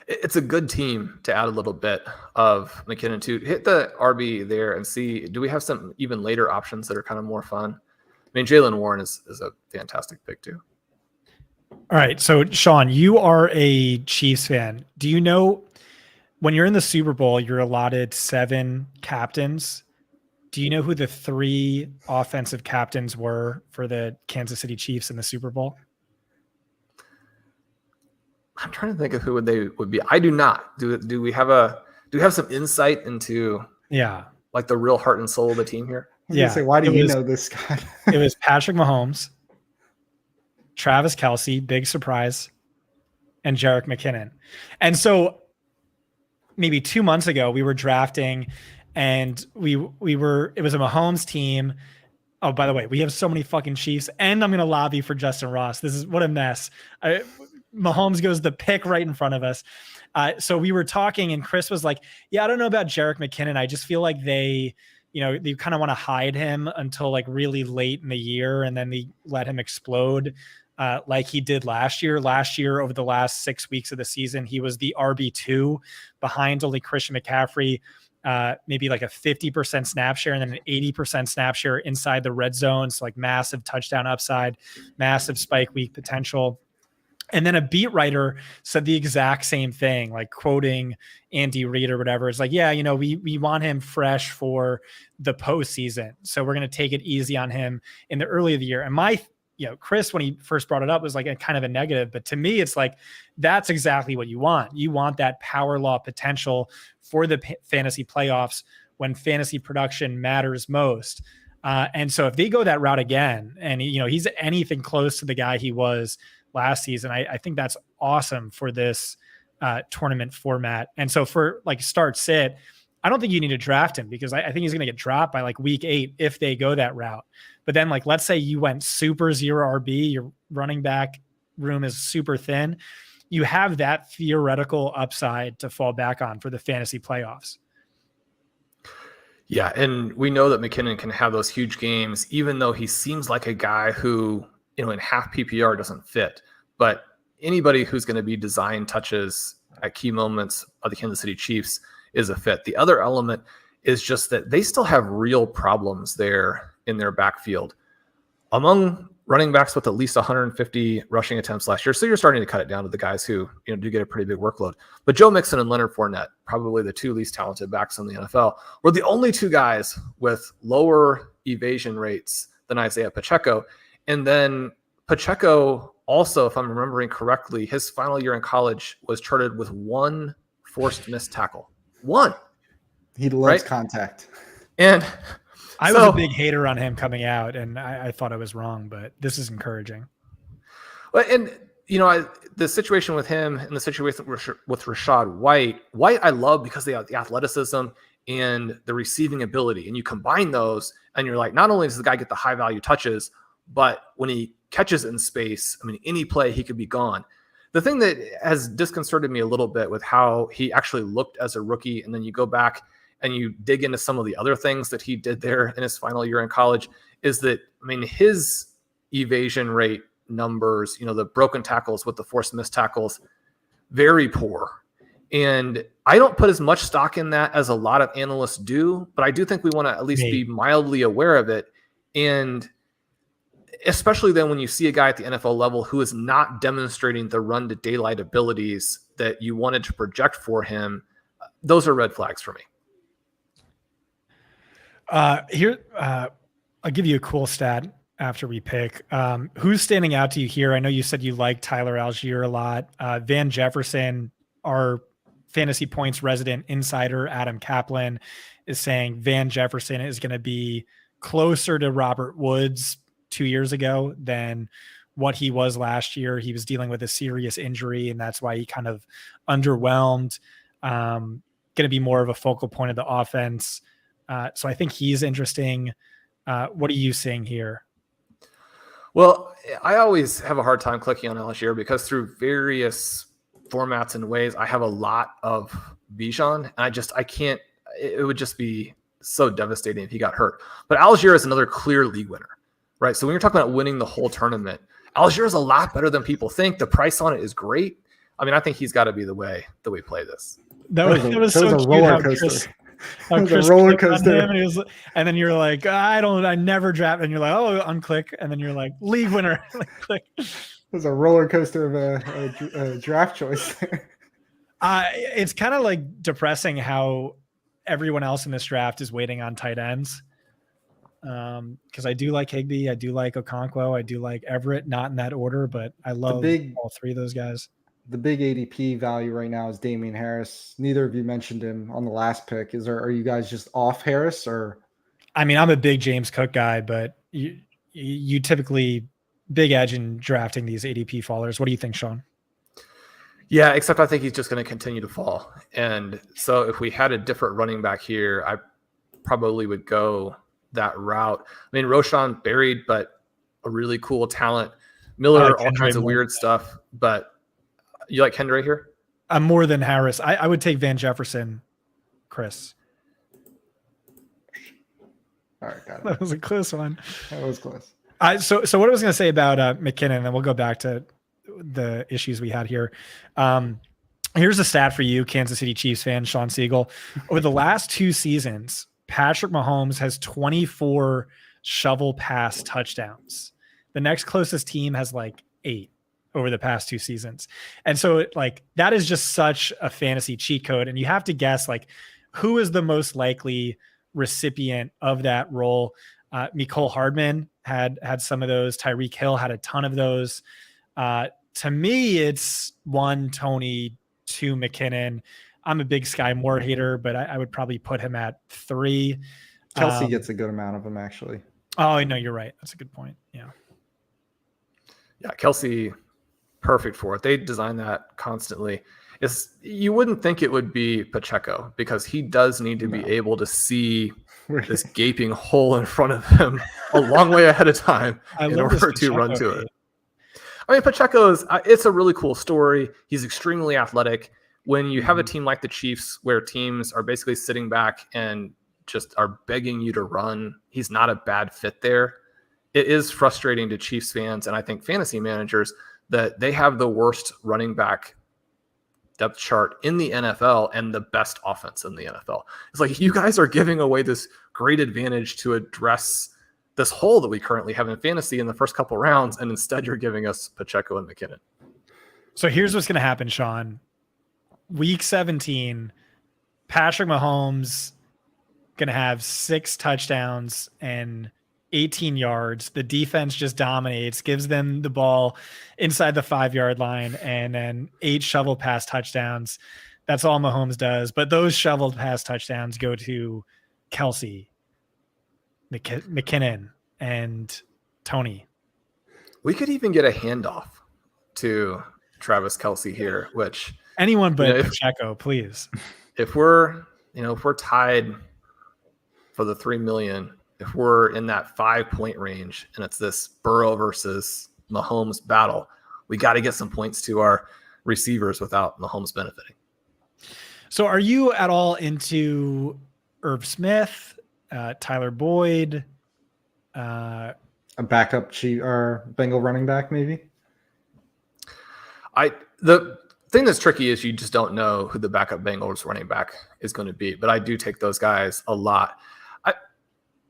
It's a good team to add a little bit of McKinnon to hit the RB there and see, do we have some even later options that are kind of more fun? Jaylen Warren is a fantastic pick too. All right. So Shawn, you are a Chiefs fan. Do you know when you're in the Super Bowl, you're allotted 7 captains? Do you know who the 3 offensive captains were for the Kansas City Chiefs in the Super Bowl? I'm trying to think of who they would be. I do not. Do we have some insight into? Yeah. like the real heart and soul of the team here? I was gonna say, why do you know this guy? It was Patrick Mahomes, Travis Kelce, big surprise, and Jerick McKinnon. And so maybe 2 months ago, we were drafting, and it was a Mahomes team. Oh, by the way, we have so many fucking Chiefs, and I'm going to lobby for Justin Ross. This is what a mess. Mahomes goes the pick right in front of us. So we were talking, and Chris was like, yeah, I don't know about Jerick McKinnon. I just feel like they kind of want to hide him until like really late in the year, and then they let him explode like he did last year. Last year, over the last 6 weeks of the season, he was the RB2 behind only Christian McCaffrey, maybe like a 50% snap share and then an 80% snap share inside the red zone. So like massive touchdown upside, massive spike week potential. And then a beat writer said the exact same thing, like quoting Andy Reid or whatever. It's like, yeah, we want him fresh for the postseason. So we're going to take it easy on him in the early of the year. And Chris, when he first brought it up, was like a kind of a negative, but to me, it's like, that's exactly what you want. You want that power law potential for the fantasy playoffs when fantasy production matters most. And so if they go that route again, and he's anything close to the guy he was last season, I think that's awesome for this tournament format. And so for like start sit, I don't think you need to draft him, because I think he's going to get dropped by like week 8 if they go that route. But then, like, let's say you went super 0 RB, your running back room is super thin. You have that theoretical upside to fall back on for the fantasy playoffs. Yeah, and we know that McKinnon can have those huge games, even though he seems like a guy who, in half PPR doesn't fit. But anybody who's going to be design touches at key moments of the Kansas City Chiefs is a fit. The other element is just that they still have real problems there in their backfield. Among running backs with at least 150 rushing attempts last year, so you're starting to cut it down to the guys who do get a pretty big workload. But Joe Mixon and Leonard Fournette, probably the 2 least talented backs in the NFL, were the only 2 guys with lower evasion rates than Isaiah Pacheco. And then Pacheco also, if I'm remembering correctly, his final year in college was charted with 1 forced missed tackle. 1. He loves contact. And I was a big hater on him coming out, and I thought I was wrong, but this is encouraging. Well, and the situation with him and the situation with Rachaad White, I love because they have the athleticism and the receiving ability, and you combine those, and you're like, not only does the guy get the high value touches, but when he catches in space, any play he could be gone. The thing that has disconcerted me a little bit with how he actually looked as a rookie, and then you go back and you dig into some of the other things that he did there in his final year in college, is that, his evasion rate numbers, the broken tackles with the forced missed tackles, very poor. And I don't put as much stock in that as a lot of analysts do, but I do think we want to at least be mildly aware of it. And especially then when you see a guy at the NFL level who is not demonstrating the run to daylight abilities that you wanted to project for him, those are red flags for me. I'll give you a cool stat after we pick. Who's standing out to you here? I know you said you like Tyler Algier a lot. Van Jefferson, our fantasy points resident insider, Adam Kaplan, is saying Van Jefferson is going to be closer to Robert Woods 2 years ago than what he was last year. He was dealing with a serious injury, and that's why he kind of underwhelmed. Going to be more of a focal point of the offense. So I think he's interesting. What are you seeing here? Well, I always have a hard time clicking on Algier because through various formats and ways, I have a lot of Bijan. And I can't, it would just be so devastating if he got hurt. But Algier is another clear league winner, right? So when you're talking about winning the whole tournament, Algier is a lot better than people think. The price on it is great. I think he's got to be the way we play this. That was so cute. Roller coaster. Chris a roller coaster. And then you're like, I never draft. And you're like, oh, unclick. And then you're like, league winner. Click. It was a roller coaster of a draft choice. It's kind of like depressing how everyone else in this draft is waiting on tight ends. Because I do like Higbee, I do like Okonkwo, I do like Everett, not in that order, but I love all 3 of those guys. the big ADP value right now is Damian Harris. Neither of you mentioned him on the last pick. Are you guys just off Harris or? I mean, I'm a big James Cook guy, but you typically big edge in drafting these ADP fallers. What do you think, Shawn? Yeah, except I think he's just going to continue to fall. And so if we had a different running back here, I probably would go that route. I mean, Roshan buried, but a really cool talent. Miller, all kinds of weird stuff. But you like Kendra here? I'm more than Harris. I would take Van Jefferson, Chris. All right, got it. That was a close one. That was close. So what I was going to say about McKinnon, and then we'll go back to the issues we had here. Here's a stat for you, Kansas City Chiefs fan, Shawn Siegele. Over the last 2 seasons, Patrick Mahomes has 24 shovel pass touchdowns. The next closest team has like 8 over the past 2 seasons. And so like that is just such a fantasy cheat code. And you have to guess like who is the most likely recipient of that role. Mecole Hardman had some of those. Tyreek Hill had a ton of those. To me, it's 1 Tony, 2 McKinnon. I'm a big Sky Moore hater, but I would probably put him at 3. Kelsey gets a good amount of them, actually. Oh, no, you're right. That's a good point. Yeah. Yeah, Kelsey, perfect for it. They design that constantly. You wouldn't think it would be Pacheco because he does need to be able to see this gaping hole in front of him a long way ahead of time in order to run to it. I mean, it's a really cool story. He's extremely athletic. When you have a team like the Chiefs where teams are basically sitting back and just are begging you to run, he's not a bad fit there. It is frustrating to Chiefs fans and I think fantasy managers that they have the worst running back depth chart in the NFL and the best offense in the NFL. It's like you guys are giving away this great advantage to address this hole that we currently have in fantasy in the first couple rounds, and instead you're giving us Pacheco and McKinnon. So here's what's going to happen, Shawn. Week 17, Patrick Mahomes going to have 6 touchdowns and 18 yards. The defense just dominates, gives them the ball inside the 5-yard line, and then 8 shovel pass touchdowns. That's all Mahomes does. But those shovel pass touchdowns go to Kelsey, McKinnon, and Tony. We could even get a handoff to Travis Kelsey here, which anyone but Pacheco, please. If we're tied for the 3 million, if we're in that 5-point range and it's this Burrow versus Mahomes battle, we got to get some points to our receivers without Mahomes benefiting. So are you at all into Irv Smith, Tyler Boyd, a backup or Bengal running back, maybe? The thing that's tricky is you just don't know who the backup Bengals running back is going to be, but I do take those guys a lot.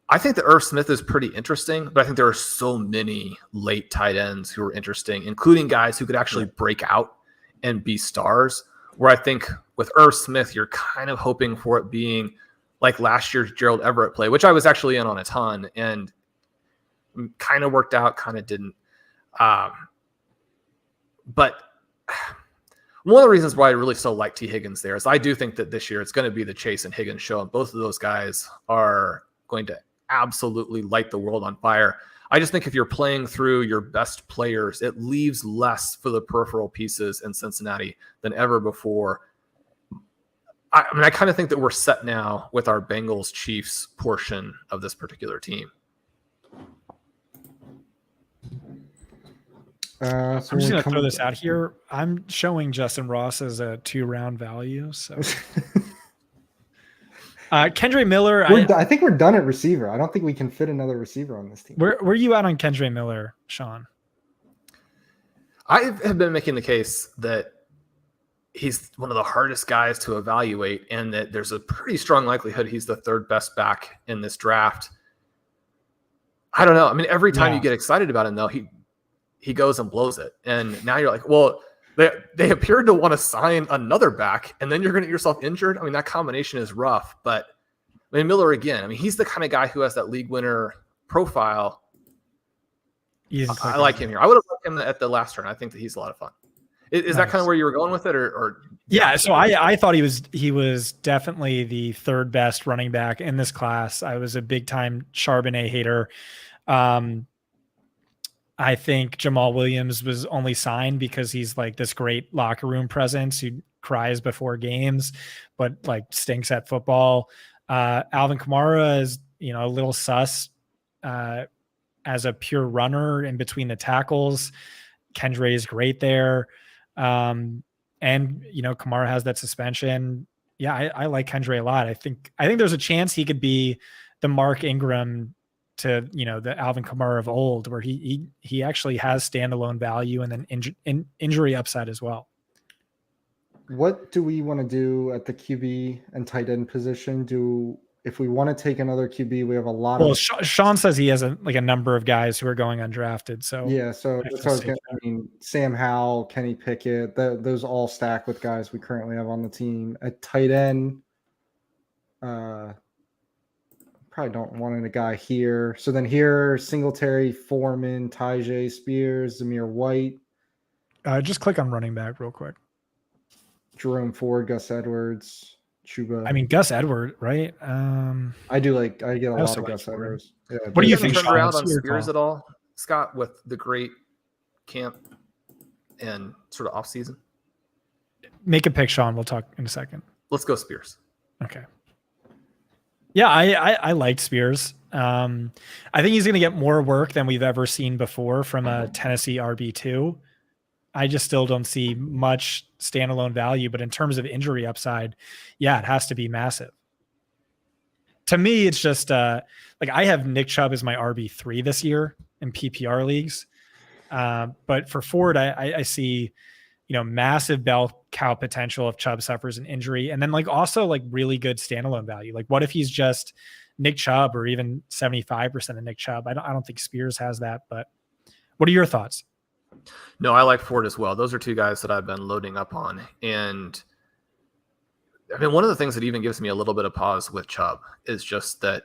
I think that Irv Smith is pretty interesting, but I think there are so many late tight ends who are interesting, including guys who could actually break out and be stars, where I think with Irv Smith, you're kind of hoping for it being like last year's Gerald Everett play, which I was actually in on a ton and kind of worked out, kind of didn't. But one of the reasons why I really still like T. Higgins there is I do think that this year it's going to be the Chase and Higgins show, and both of those guys are going to absolutely light the world on fire. I just think if you're playing through your best players, it leaves less for the peripheral pieces in Cincinnati than ever before. I kind of think that we're set now with our Bengals Chiefs portion of this particular team. So I'm just going to throw this out here. I'm showing Justin Ross as a 2-round value. So Kendre Miller. I think we're done at receiver. I don't think we can fit another receiver on this team. Where are you at on Kendre Miller, Shawn? I have been making the case that he's one of the hardest guys to evaluate and that there's a pretty strong likelihood he's the 3rd best back in this draft. I don't know. I mean, every time you get excited about him, though, he goes and blows it. And now you're like, well, they appeared to want to sign another back, and then you're going to get yourself injured. I mean, that combination is rough. But I mean, Miller again. I mean, he's the kind of guy who has that league winner profile. I like him here. I would have liked him at the last turn. I think that he's a lot of fun. Is that kind of where you were going with it, or yeah? So I thought he was definitely the third best running back in this class. I was a big time Charbonnet hater. I think Jamal Williams was only signed because he's like this great locker room presence who cries before games, but like stinks at football. Alvin Kamara is, a little sus as a pure runner in between the tackles. Kendre is great there. And, Kamara has that suspension. Yeah, I like Kendre a lot. I think there's a chance he could be the Mark Ingram to, the Alvin Kamara of old, where he actually has standalone value and then injury upside as well. What do we want to do at the QB and tight end position? If we want to take another QB, we have a lot of. Shawn says he has a number of guys who are going undrafted. So yeah, so that's what I was getting. I mean, Sam Howell, Kenny Pickett, those all stack with guys we currently have on the team. At tight end, probably don't want a guy here. So then here, Singletary, Foreman, Tyjae Spears, Zamir White. Just click on running back real quick. Jerome Ford, Gus Edwards, Chuba. I mean, Gus Edwards, right? I get a lot of Gus Edwards. Yeah, what do you think? Turned around on Spears at all, Scott, with the great camp and sort of off season? Make a pick, Shawn. We'll talk in a second. Let's go Spears. Okay. Yeah, I liked Spears. I think he's going to get more work than we've ever seen before from a Tennessee RB2. I just still don't see much standalone value, but in terms of injury upside, yeah, it has to be massive. To me, it's just I have Nick Chubb as my RB3 this year in PPR leagues. But for Ford, I see, massive bell cow potential if Chubb suffers an injury. And then also really good standalone value. Like what if he's just Nick Chubb or even 75% of Nick Chubb? I don't think Spears has that, but what are your thoughts? No, I like Ford as well. Those are two guys that I've been loading up on. And I mean, one of the things that even gives me a little bit of pause with Chubb is just that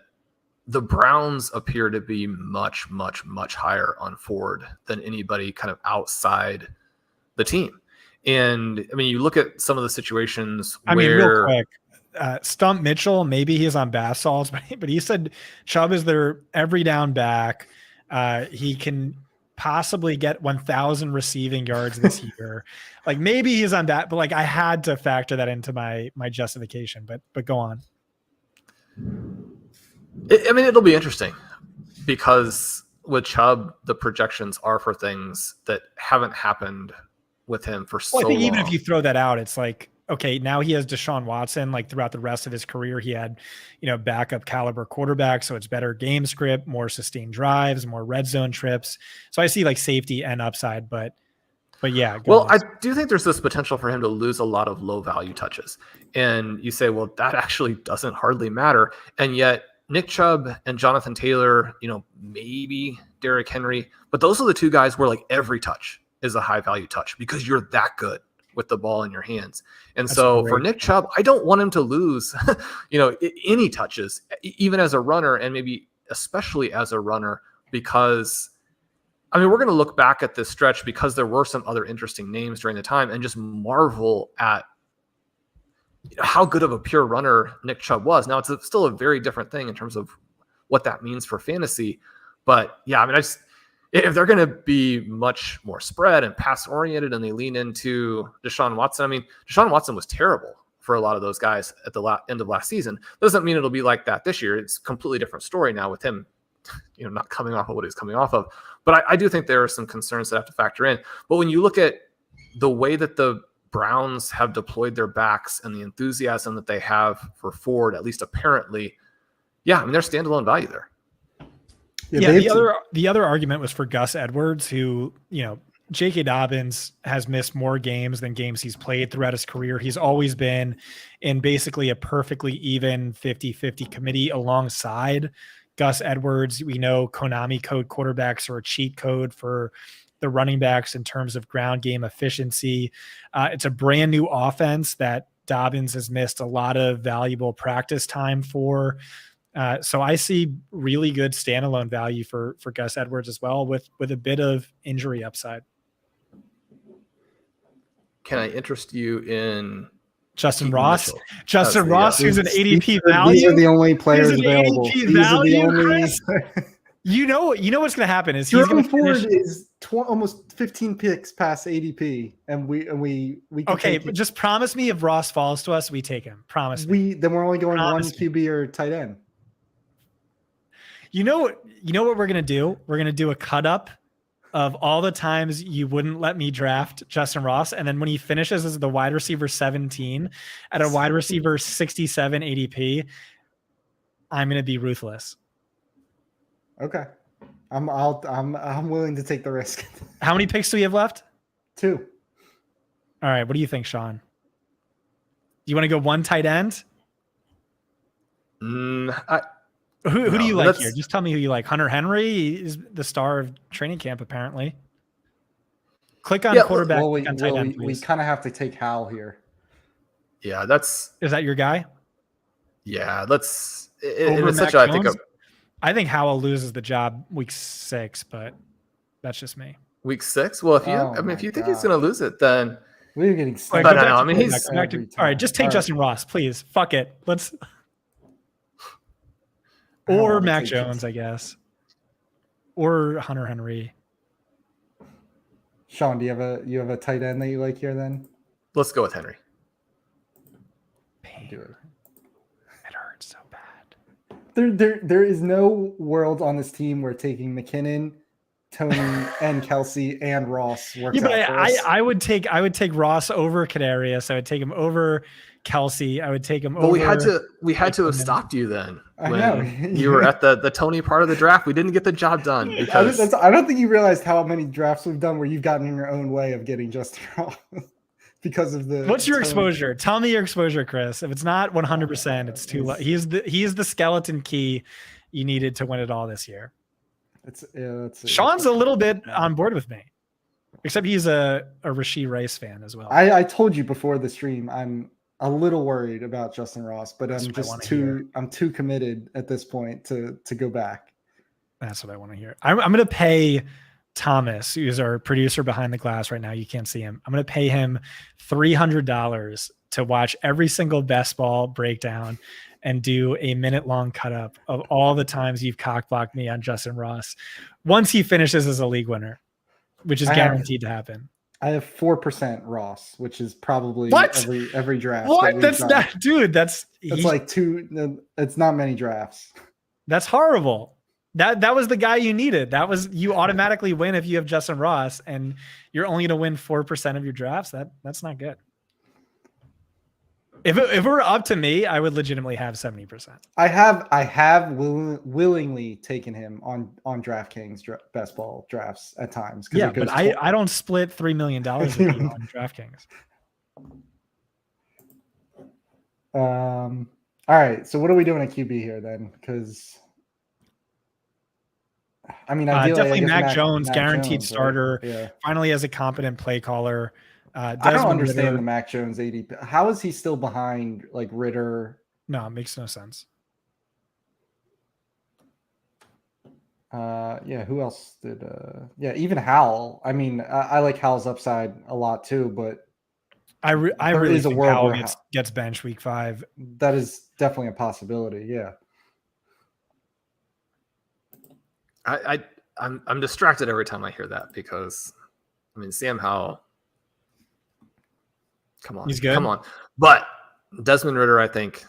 the Browns appear to be much, much, much higher on Ford than anybody kind of outside the team. And I mean, you look at some of the situations real quick, Stump Mitchell, maybe he's on bath salts, but he said Chubb is their every down back. He can possibly get 1,000 receiving yards this year. Maybe he's on that, but I had to factor that into my justification, but go on. It'll be interesting because with Chubb, the projections are for things that haven't happened with him for so long. I think even if you throw that out, it's okay, now he has Deshaun Watson. Throughout the rest of his career, he had, backup caliber quarterback. So it's better game script, more sustained drives, more red zone trips. So I see safety and upside, but yeah. Well, I do think there's this potential for him to lose a lot of low value touches. And you say, well, that actually doesn't hardly matter. And yet Nick Chubb and Jonathan Taylor, maybe Derrick Henry, but those are the two guys where every touch is a high value touch because you're that good with the ball in your hands. And so for Nick Chubb, I don't want him to lose, any touches, even as a runner and maybe especially as a runner, because we're going to look back at this stretch because there were some other interesting names during the time and just marvel at how good of a pure runner Nick Chubb was. Now it's still a very different thing in terms of what that means for fantasy, but yeah, if they're going to be much more spread and pass oriented and they lean into Deshaun Watson, Deshaun Watson was terrible for a lot of those guys at the end of last season. Doesn't mean it'll be like that this year. It's a completely different story now with him, not coming off of what he's coming off of. But I do think there are some concerns that have to factor in. But when you look at the way that the Browns have deployed their backs and the enthusiasm that they have for Ford, at least apparently, yeah, there's standalone value there. Yeah, the other argument was for Gus Edwards, who, J.K. Dobbins has missed more games than games he's played throughout his career. He's always been in basically a perfectly even 50-50 committee alongside Gus Edwards. We know Konami code quarterbacks are a cheat code for the running backs in terms of ground game efficiency. It's a brand new offense that Dobbins has missed a lot of valuable practice time for. So I see really good standalone value for Gus Edwards as well, with a bit of injury upside. can I interest you in Justin Keaton Ross? Mitchell? Justin That's Ross, the, who's an ADP These value. are the only players an available. ADP These are the value, only. Chris? You know what's going to happen is he's Jerome going to finish. Ford is almost 15 picks past ADP, and we can Okay, but just promise me if Ross falls to us, we take him. Promise me. then we're only going Promise one QB or tight end. You know what we're going to do? We're going to do a cut up of all the times you wouldn't let me draft Justin Ross. And then when he finishes as the wide receiver 17 at a wide receiver 67 ADP, I'm going to be ruthless. Okay. I'm willing to take the risk. How many picks do we have left? 2. All right. What do you think, Shawn? Do you want to go one tight end? Who do you like here? Just tell me who you like. Hunter Henry is the star of training camp, apparently. Click on quarterback. Well, we please. kind of have to take Hal here. Yeah, is that your guy? Yeah, it's such a, I think Howell loses the job week 6, but that's just me. Week 6? Well, if you think he's going to lose it, then we're getting. I don't know. I mean, he's all right. Just take Justin Ross, please. Fuck it. Let's. Or Mac Jones, I guess. Or Hunter Henry. Shawn, do you have a tight end that you like here? Then let's go with Henry. Do it. It hurts so bad. There is no world on this team where taking McKinnon, Tony, and Kelsey and Ross works out for us. I would take Ross over Kadarius. I would take him over Kelsey. I would take him over. We had to have stopped you then. I know. You were at the Tony part of the draft. We didn't get the job done because I don't think you realized how many drafts we've done where you've gotten in your own way of getting Justin Ross because of the. What's your exposure? Tell me your exposure, Chris. If it's not 100%, it's too low. He is the skeleton key you needed to win it all this year. Shawn's a little bit on board with me, except he's a Rashee Rice fan as well. I told you before the stream I'm a little worried about Justin Ross, but I'm too committed at this point to go back. That's what I want to hear. I'm going to pay Thomas, who's our producer behind the glass right now. You can't see him. I'm going to pay him $300 to watch every single best ball breakdown and do a minute-long cut-up of all the times you've cock-blocked me on Justin Ross once he finishes as a league winner, which is guaranteed to happen. I have 4% Ross, which is probably every draft. What? That's not, dude. That's like 2. It's not many drafts. That's horrible. That was the guy you needed. You automatically win if you have Justin Ross, and you're only going to win 4% of your drafts. That's not good. If it were up to me, I would legitimately have 70%. I have willingly taken him on DraftKings best ball drafts at times. Yeah, but I don't split $3 million with you on DraftKings. All right. So what are we doing at QB here then? Because I mean, definitely Mac Jones, guaranteed starter. Right? Yeah. Finally, as a competent play caller. I don't understand the Mac Jones ADP. How is he still behind like Ritter? No, it makes no sense. Who else did? Even Howell. I mean, I like Howell's upside a lot too, but I really think Howell gets benched week 5. That is definitely a possibility. Yeah. I'm distracted every time I hear that because, I mean, Sam Howell. Come on. He's good. Come on. But Desmond Ridder, I think,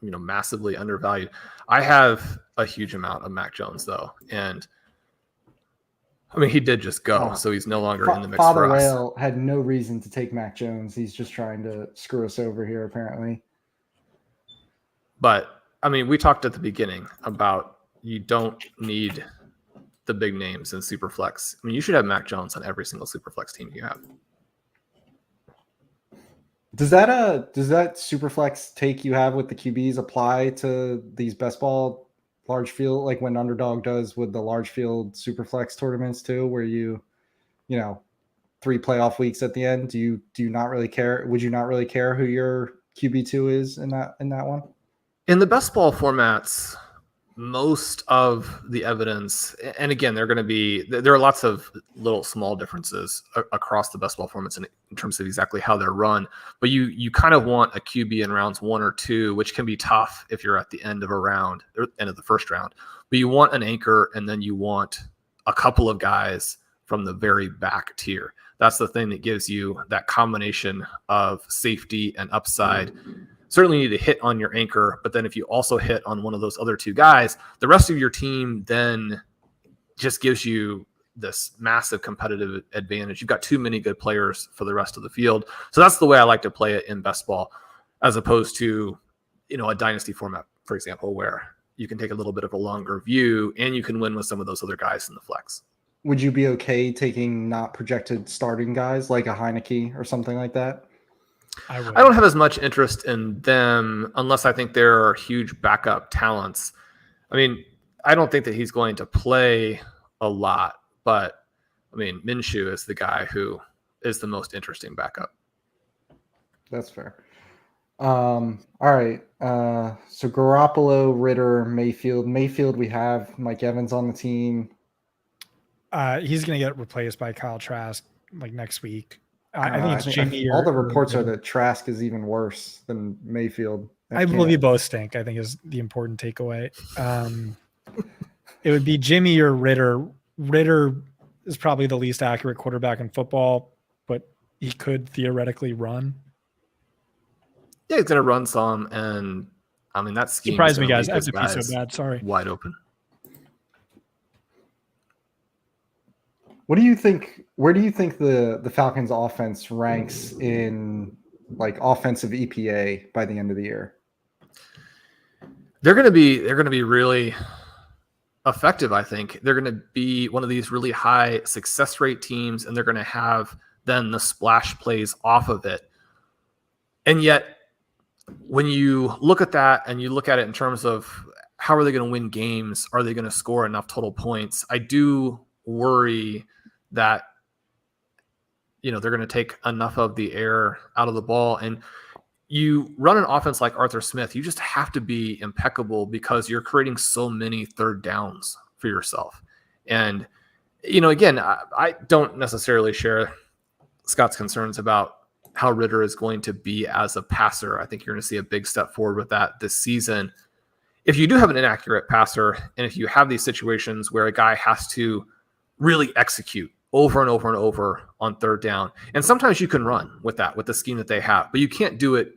massively undervalued. I have a huge amount of Mac Jones, though. And, I mean, he did just go, so he's no longer in the mix Father for us. Whale had no reason to take Mac Jones. He's just trying to screw us over here, apparently. But, I mean, we talked at the beginning about you don't need the big names in Superflex. I mean, you should have Mac Jones on every single Superflex team you have. Does that Superflex take you have with the QBs apply to these best ball large field, like when Underdog does with the large field Superflex tournaments too, where you 3 playoff weeks at the end? Do you not really care? Would you not really care who your QB2 is in that one? In the best ball formats, most of the evidence, and again, there are lots of little small differences across the best ball formats in terms of exactly how they're run, but you kind of want a QB in rounds 1 or 2, which can be tough if you're at the end of a round or end of the first round, but you want an anchor, and then you want a couple of guys from the very back tier. That's the thing that gives you that combination of safety and upside. Certainly need to hit on your anchor, but then if you also hit on one of those other 2 guys, the rest of your team then just gives you this massive competitive advantage. You've got too many good players for the rest of the field. So that's the way I like to play it in best ball, as opposed to, a dynasty format, for example, where you can take a little bit of a longer view and you can win with some of those other guys in the flex. Would you be okay taking not projected starting guys like a Heineke or something like that? I don't have as much interest in them unless I think there are huge backup talents. I mean, I don't think that he's going to play a lot, but I mean, Minshew is the guy who is the most interesting backup. That's fair. All right. So Garoppolo, Ritter, Mayfield. Mayfield, we have Mike Evans on the team. He's going to get replaced by Kyle Trask like next week. I think it's Jimmy. All the reports are that Trask is even worse than Mayfield. I believe you both stink, I think, is the important takeaway. It would be Jimmy or Ritter. Ritter is probably the least accurate quarterback in football, but he could theoretically run. Yeah, he's going to run some, and I mean, that scheme surprised me, guys. I have to be so bad. Sorry. Wide open. What do you think? Where do you think the Falcons' offense ranks in like offensive EPA by the end of the year? They're going to be really effective. I think they're going to be one of these really high success rate teams, and they're going to have then the splash plays off of it. And yet, when you look at that and you look at it in terms of how are they going to win games, are they going to score enough total points? I do worry that they're going to take enough of the air out of the ball, and you run an offense like Arthur Smith, you just have to be impeccable because you're creating so many third downs for yourself. And again, I don't necessarily share Scott's concerns about how Ritter is going to be as a passer. I think you're going to see a big step forward with that this season. If you do have an inaccurate passer, and if you have these situations where a guy has to really execute over and over and over on third down, and sometimes you can run with that, with the scheme that they have, but you can't do it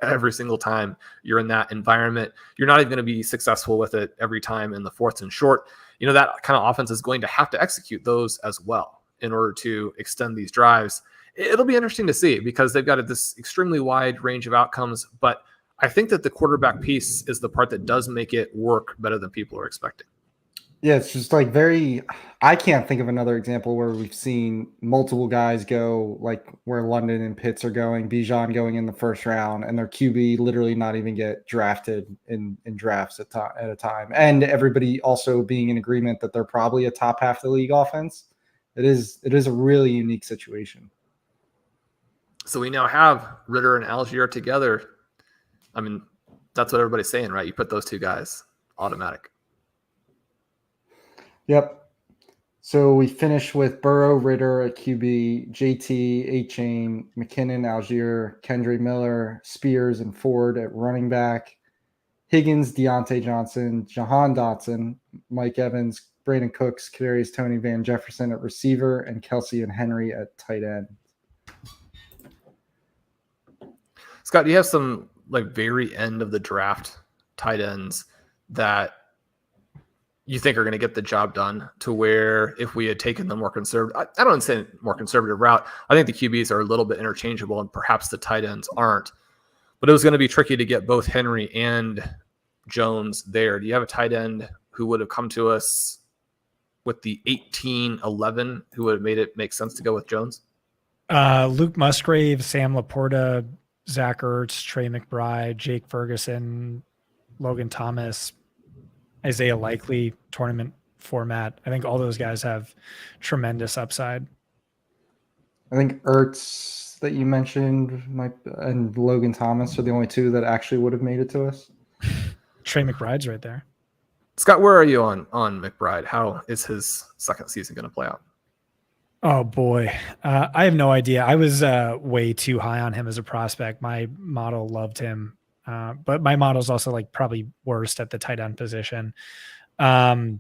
every single time you're in that environment. You're not even going to be successful with it every time in the fourth and short. That kind of offense is going to have to execute those as well in order to extend these drives. It'll be interesting to see because they've got this extremely wide range of outcomes, but I think that the quarterback piece is the part that does make it work better than people are expecting. Yeah, it's just like I can't think of another example where we've seen multiple guys go like where London and Pitts are going, Bijan going in the first round, and their QB literally not even get drafted in drafts at a time. And everybody also being in agreement that they're probably a top half of the league offense. It is a really unique situation. So we now have Ritter and Algier together. I mean, that's what everybody's saying, right? You put those 2 guys, automatic. Yep. So we finish with Burrow, Ritter at QB, JT, A-Chain, McKinnon, Algier, Kendry Miller, Spears, and Ford at running back, Higgins, Deontay Johnson, Jahan Dotson, Mike Evans, Brandon Cooks, Kadarius Toney, Van Jefferson at receiver, and Kelsey and Henry at tight end. Scott, do you have some like very end of the draft tight ends that you think are going to get the job done to where if we had taken the more conservative, I don't say more conservative route. I think the QBs are a little bit interchangeable and perhaps the tight ends aren't, but it was going to be tricky to get both Henry and Jones there. Do you have a tight end who would have come to us with the 18-11 who would have made it make sense to go with Jones? Luke Musgrave, Sam Laporta, Zach Ertz, Trey McBride, Jake Ferguson, Logan Thomas, Isaiah Likely, tournament format. I think all those guys have tremendous upside. I think Ertz that you mentioned and Logan Thomas are the only 2 that actually would have made it to us. Trey McBride's right there. Scott, where are you on McBride? How is his second season going to play out? Oh boy. I have no idea. I was way too high on him as a prospect. My model loved him. But my model's also like probably worst at the tight end position. I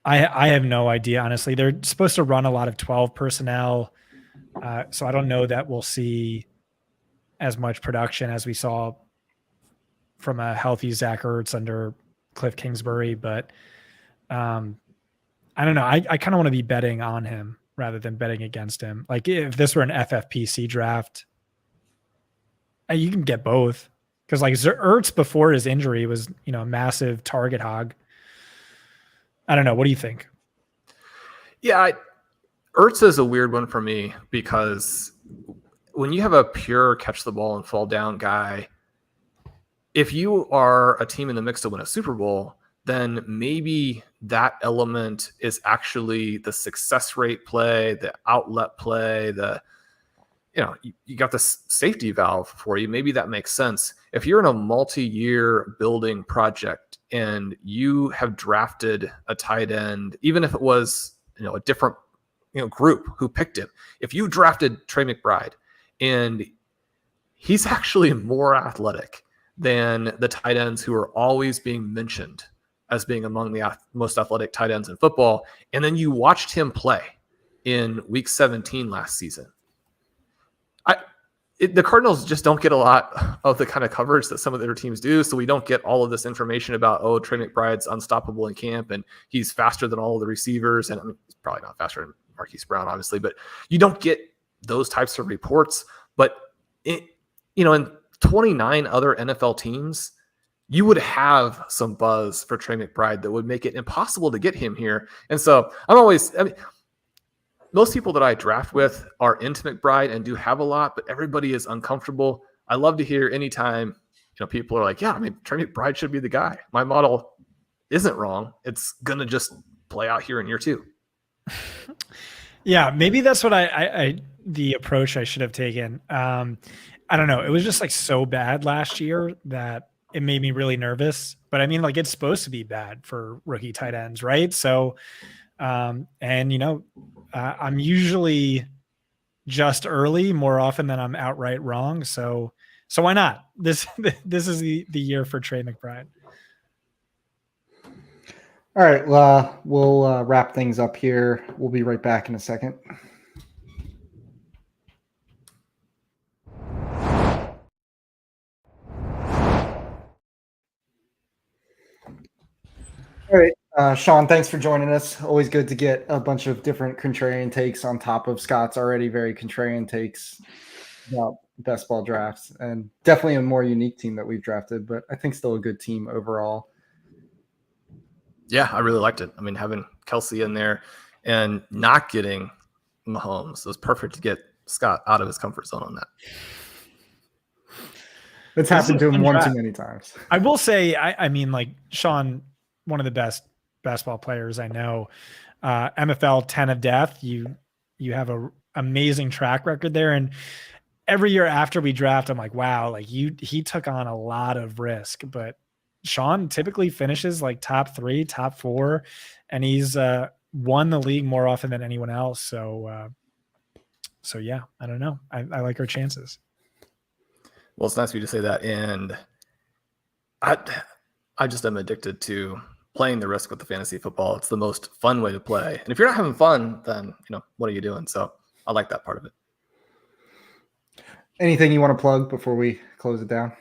have no idea, honestly. They're supposed to run a lot of 12 personnel. So I don't know that we'll see as much production as we saw from a healthy Zach Ertz under Cliff Kingsbury, but I don't know. I kind of want to be betting on him rather than betting against him. Like if this were an FFPC draft, you can get both, because like Ertz before his injury was, a massive target hog. I don't know. What do you think? Yeah, Ertz is a weird one for me because when you have a pure catch the ball and fall down guy, if you are a team in the mix to win a Super Bowl, then maybe that element is actually the success rate play, the outlet play, you got this safety valve for you. Maybe that makes sense. If you're in a multi-year building project and you have drafted a tight end, even if it was, a different, group who picked him, if you drafted Trey McBride and he's actually more athletic than the tight ends who are always being mentioned as being among the most athletic tight ends in football, and then you watched him play in week 17 last season, the Cardinals just don't get a lot of the kind of coverage that some of their teams do. So we don't get all of this information about, Trey McBride's unstoppable in camp and he's faster than all of the receivers. And I mean, he's probably not faster than Marquise Brown, obviously, but you don't get those types of reports. But in 29 other NFL teams, you would have some buzz for Trey McBride that would make it impossible to get him here. And so most people that I draft with are into McBride and do have a lot, but everybody is uncomfortable. I love to hear anytime, people are like, yeah, Trey McBride should be the guy. My model isn't wrong. It's going to just play out here in year 2. Yeah, maybe that's what the approach I should have taken. I don't know. It was just like so bad last year that it made me really nervous, but it's supposed to be bad for rookie tight ends, right? So, I'm usually just early more often than I'm outright wrong. So why not? This is the year for Trey McBride. All right. Well, we'll wrap things up here. We'll be right back in a second. All right, Shawn, thanks for joining us. Always good to get a bunch of different contrarian takes on top of Scott's already very contrarian takes about best ball drafts, and definitely a more unique team that we've drafted, but I think still a good team overall. Yeah, I really liked it. Having Kelsey in there and not getting Mahomes was perfect to get Scott out of his comfort zone on that. It's happened to him one too many times. I will say, Shawn, one of the best basketball players I know, MFL 10 of death. You have a amazing track record there. And every year after we draft, I'm like, wow, he took on a lot of risk, but Shawn typically finishes like top 3, top 4, and he's won the league more often than anyone else. So yeah, I don't know. I like our chances. Well, it's nice of you to say that. And I just am addicted to playing the risk with the fantasy football. It's the most fun way to play. And if you're not having fun, then, what are you doing? So I like that part of it. Anything you want to plug before we close it down?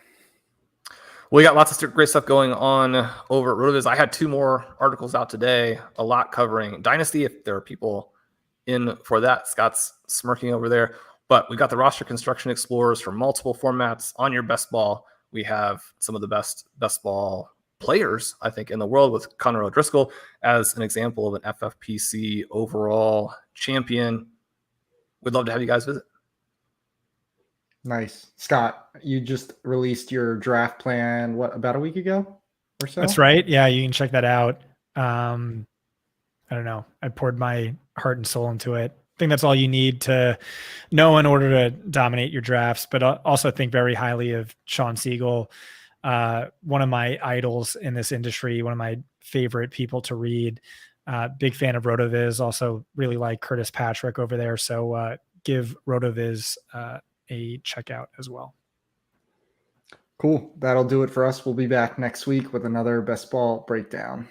We got lots of great stuff going on over at RotoViz. I had 2 more articles out today, a lot covering Dynasty, if there are people in for that. Scott's smirking over there. But we got the roster construction explorers for multiple formats on your best ball. We have some of the best ball players, I think, in the world, with Connor O'Driscoll as an example of an FFPC overall champion. We'd love to have you guys visit. Nice. Scott, you just released your draft plan, about a week ago or so? That's right. Yeah, you can check that out. I don't know. I poured my heart and soul into it. I think that's all you need to know in order to dominate your drafts, but also think very highly of Shawn Siegele. one of my idols in this industry, one of my favorite people to read. Big fan of RotoViz. Also really like Curtis Patrick over there. So give RotoViz a check out as well. Cool. That'll do it for us. We'll be back next week with another best ball breakdown.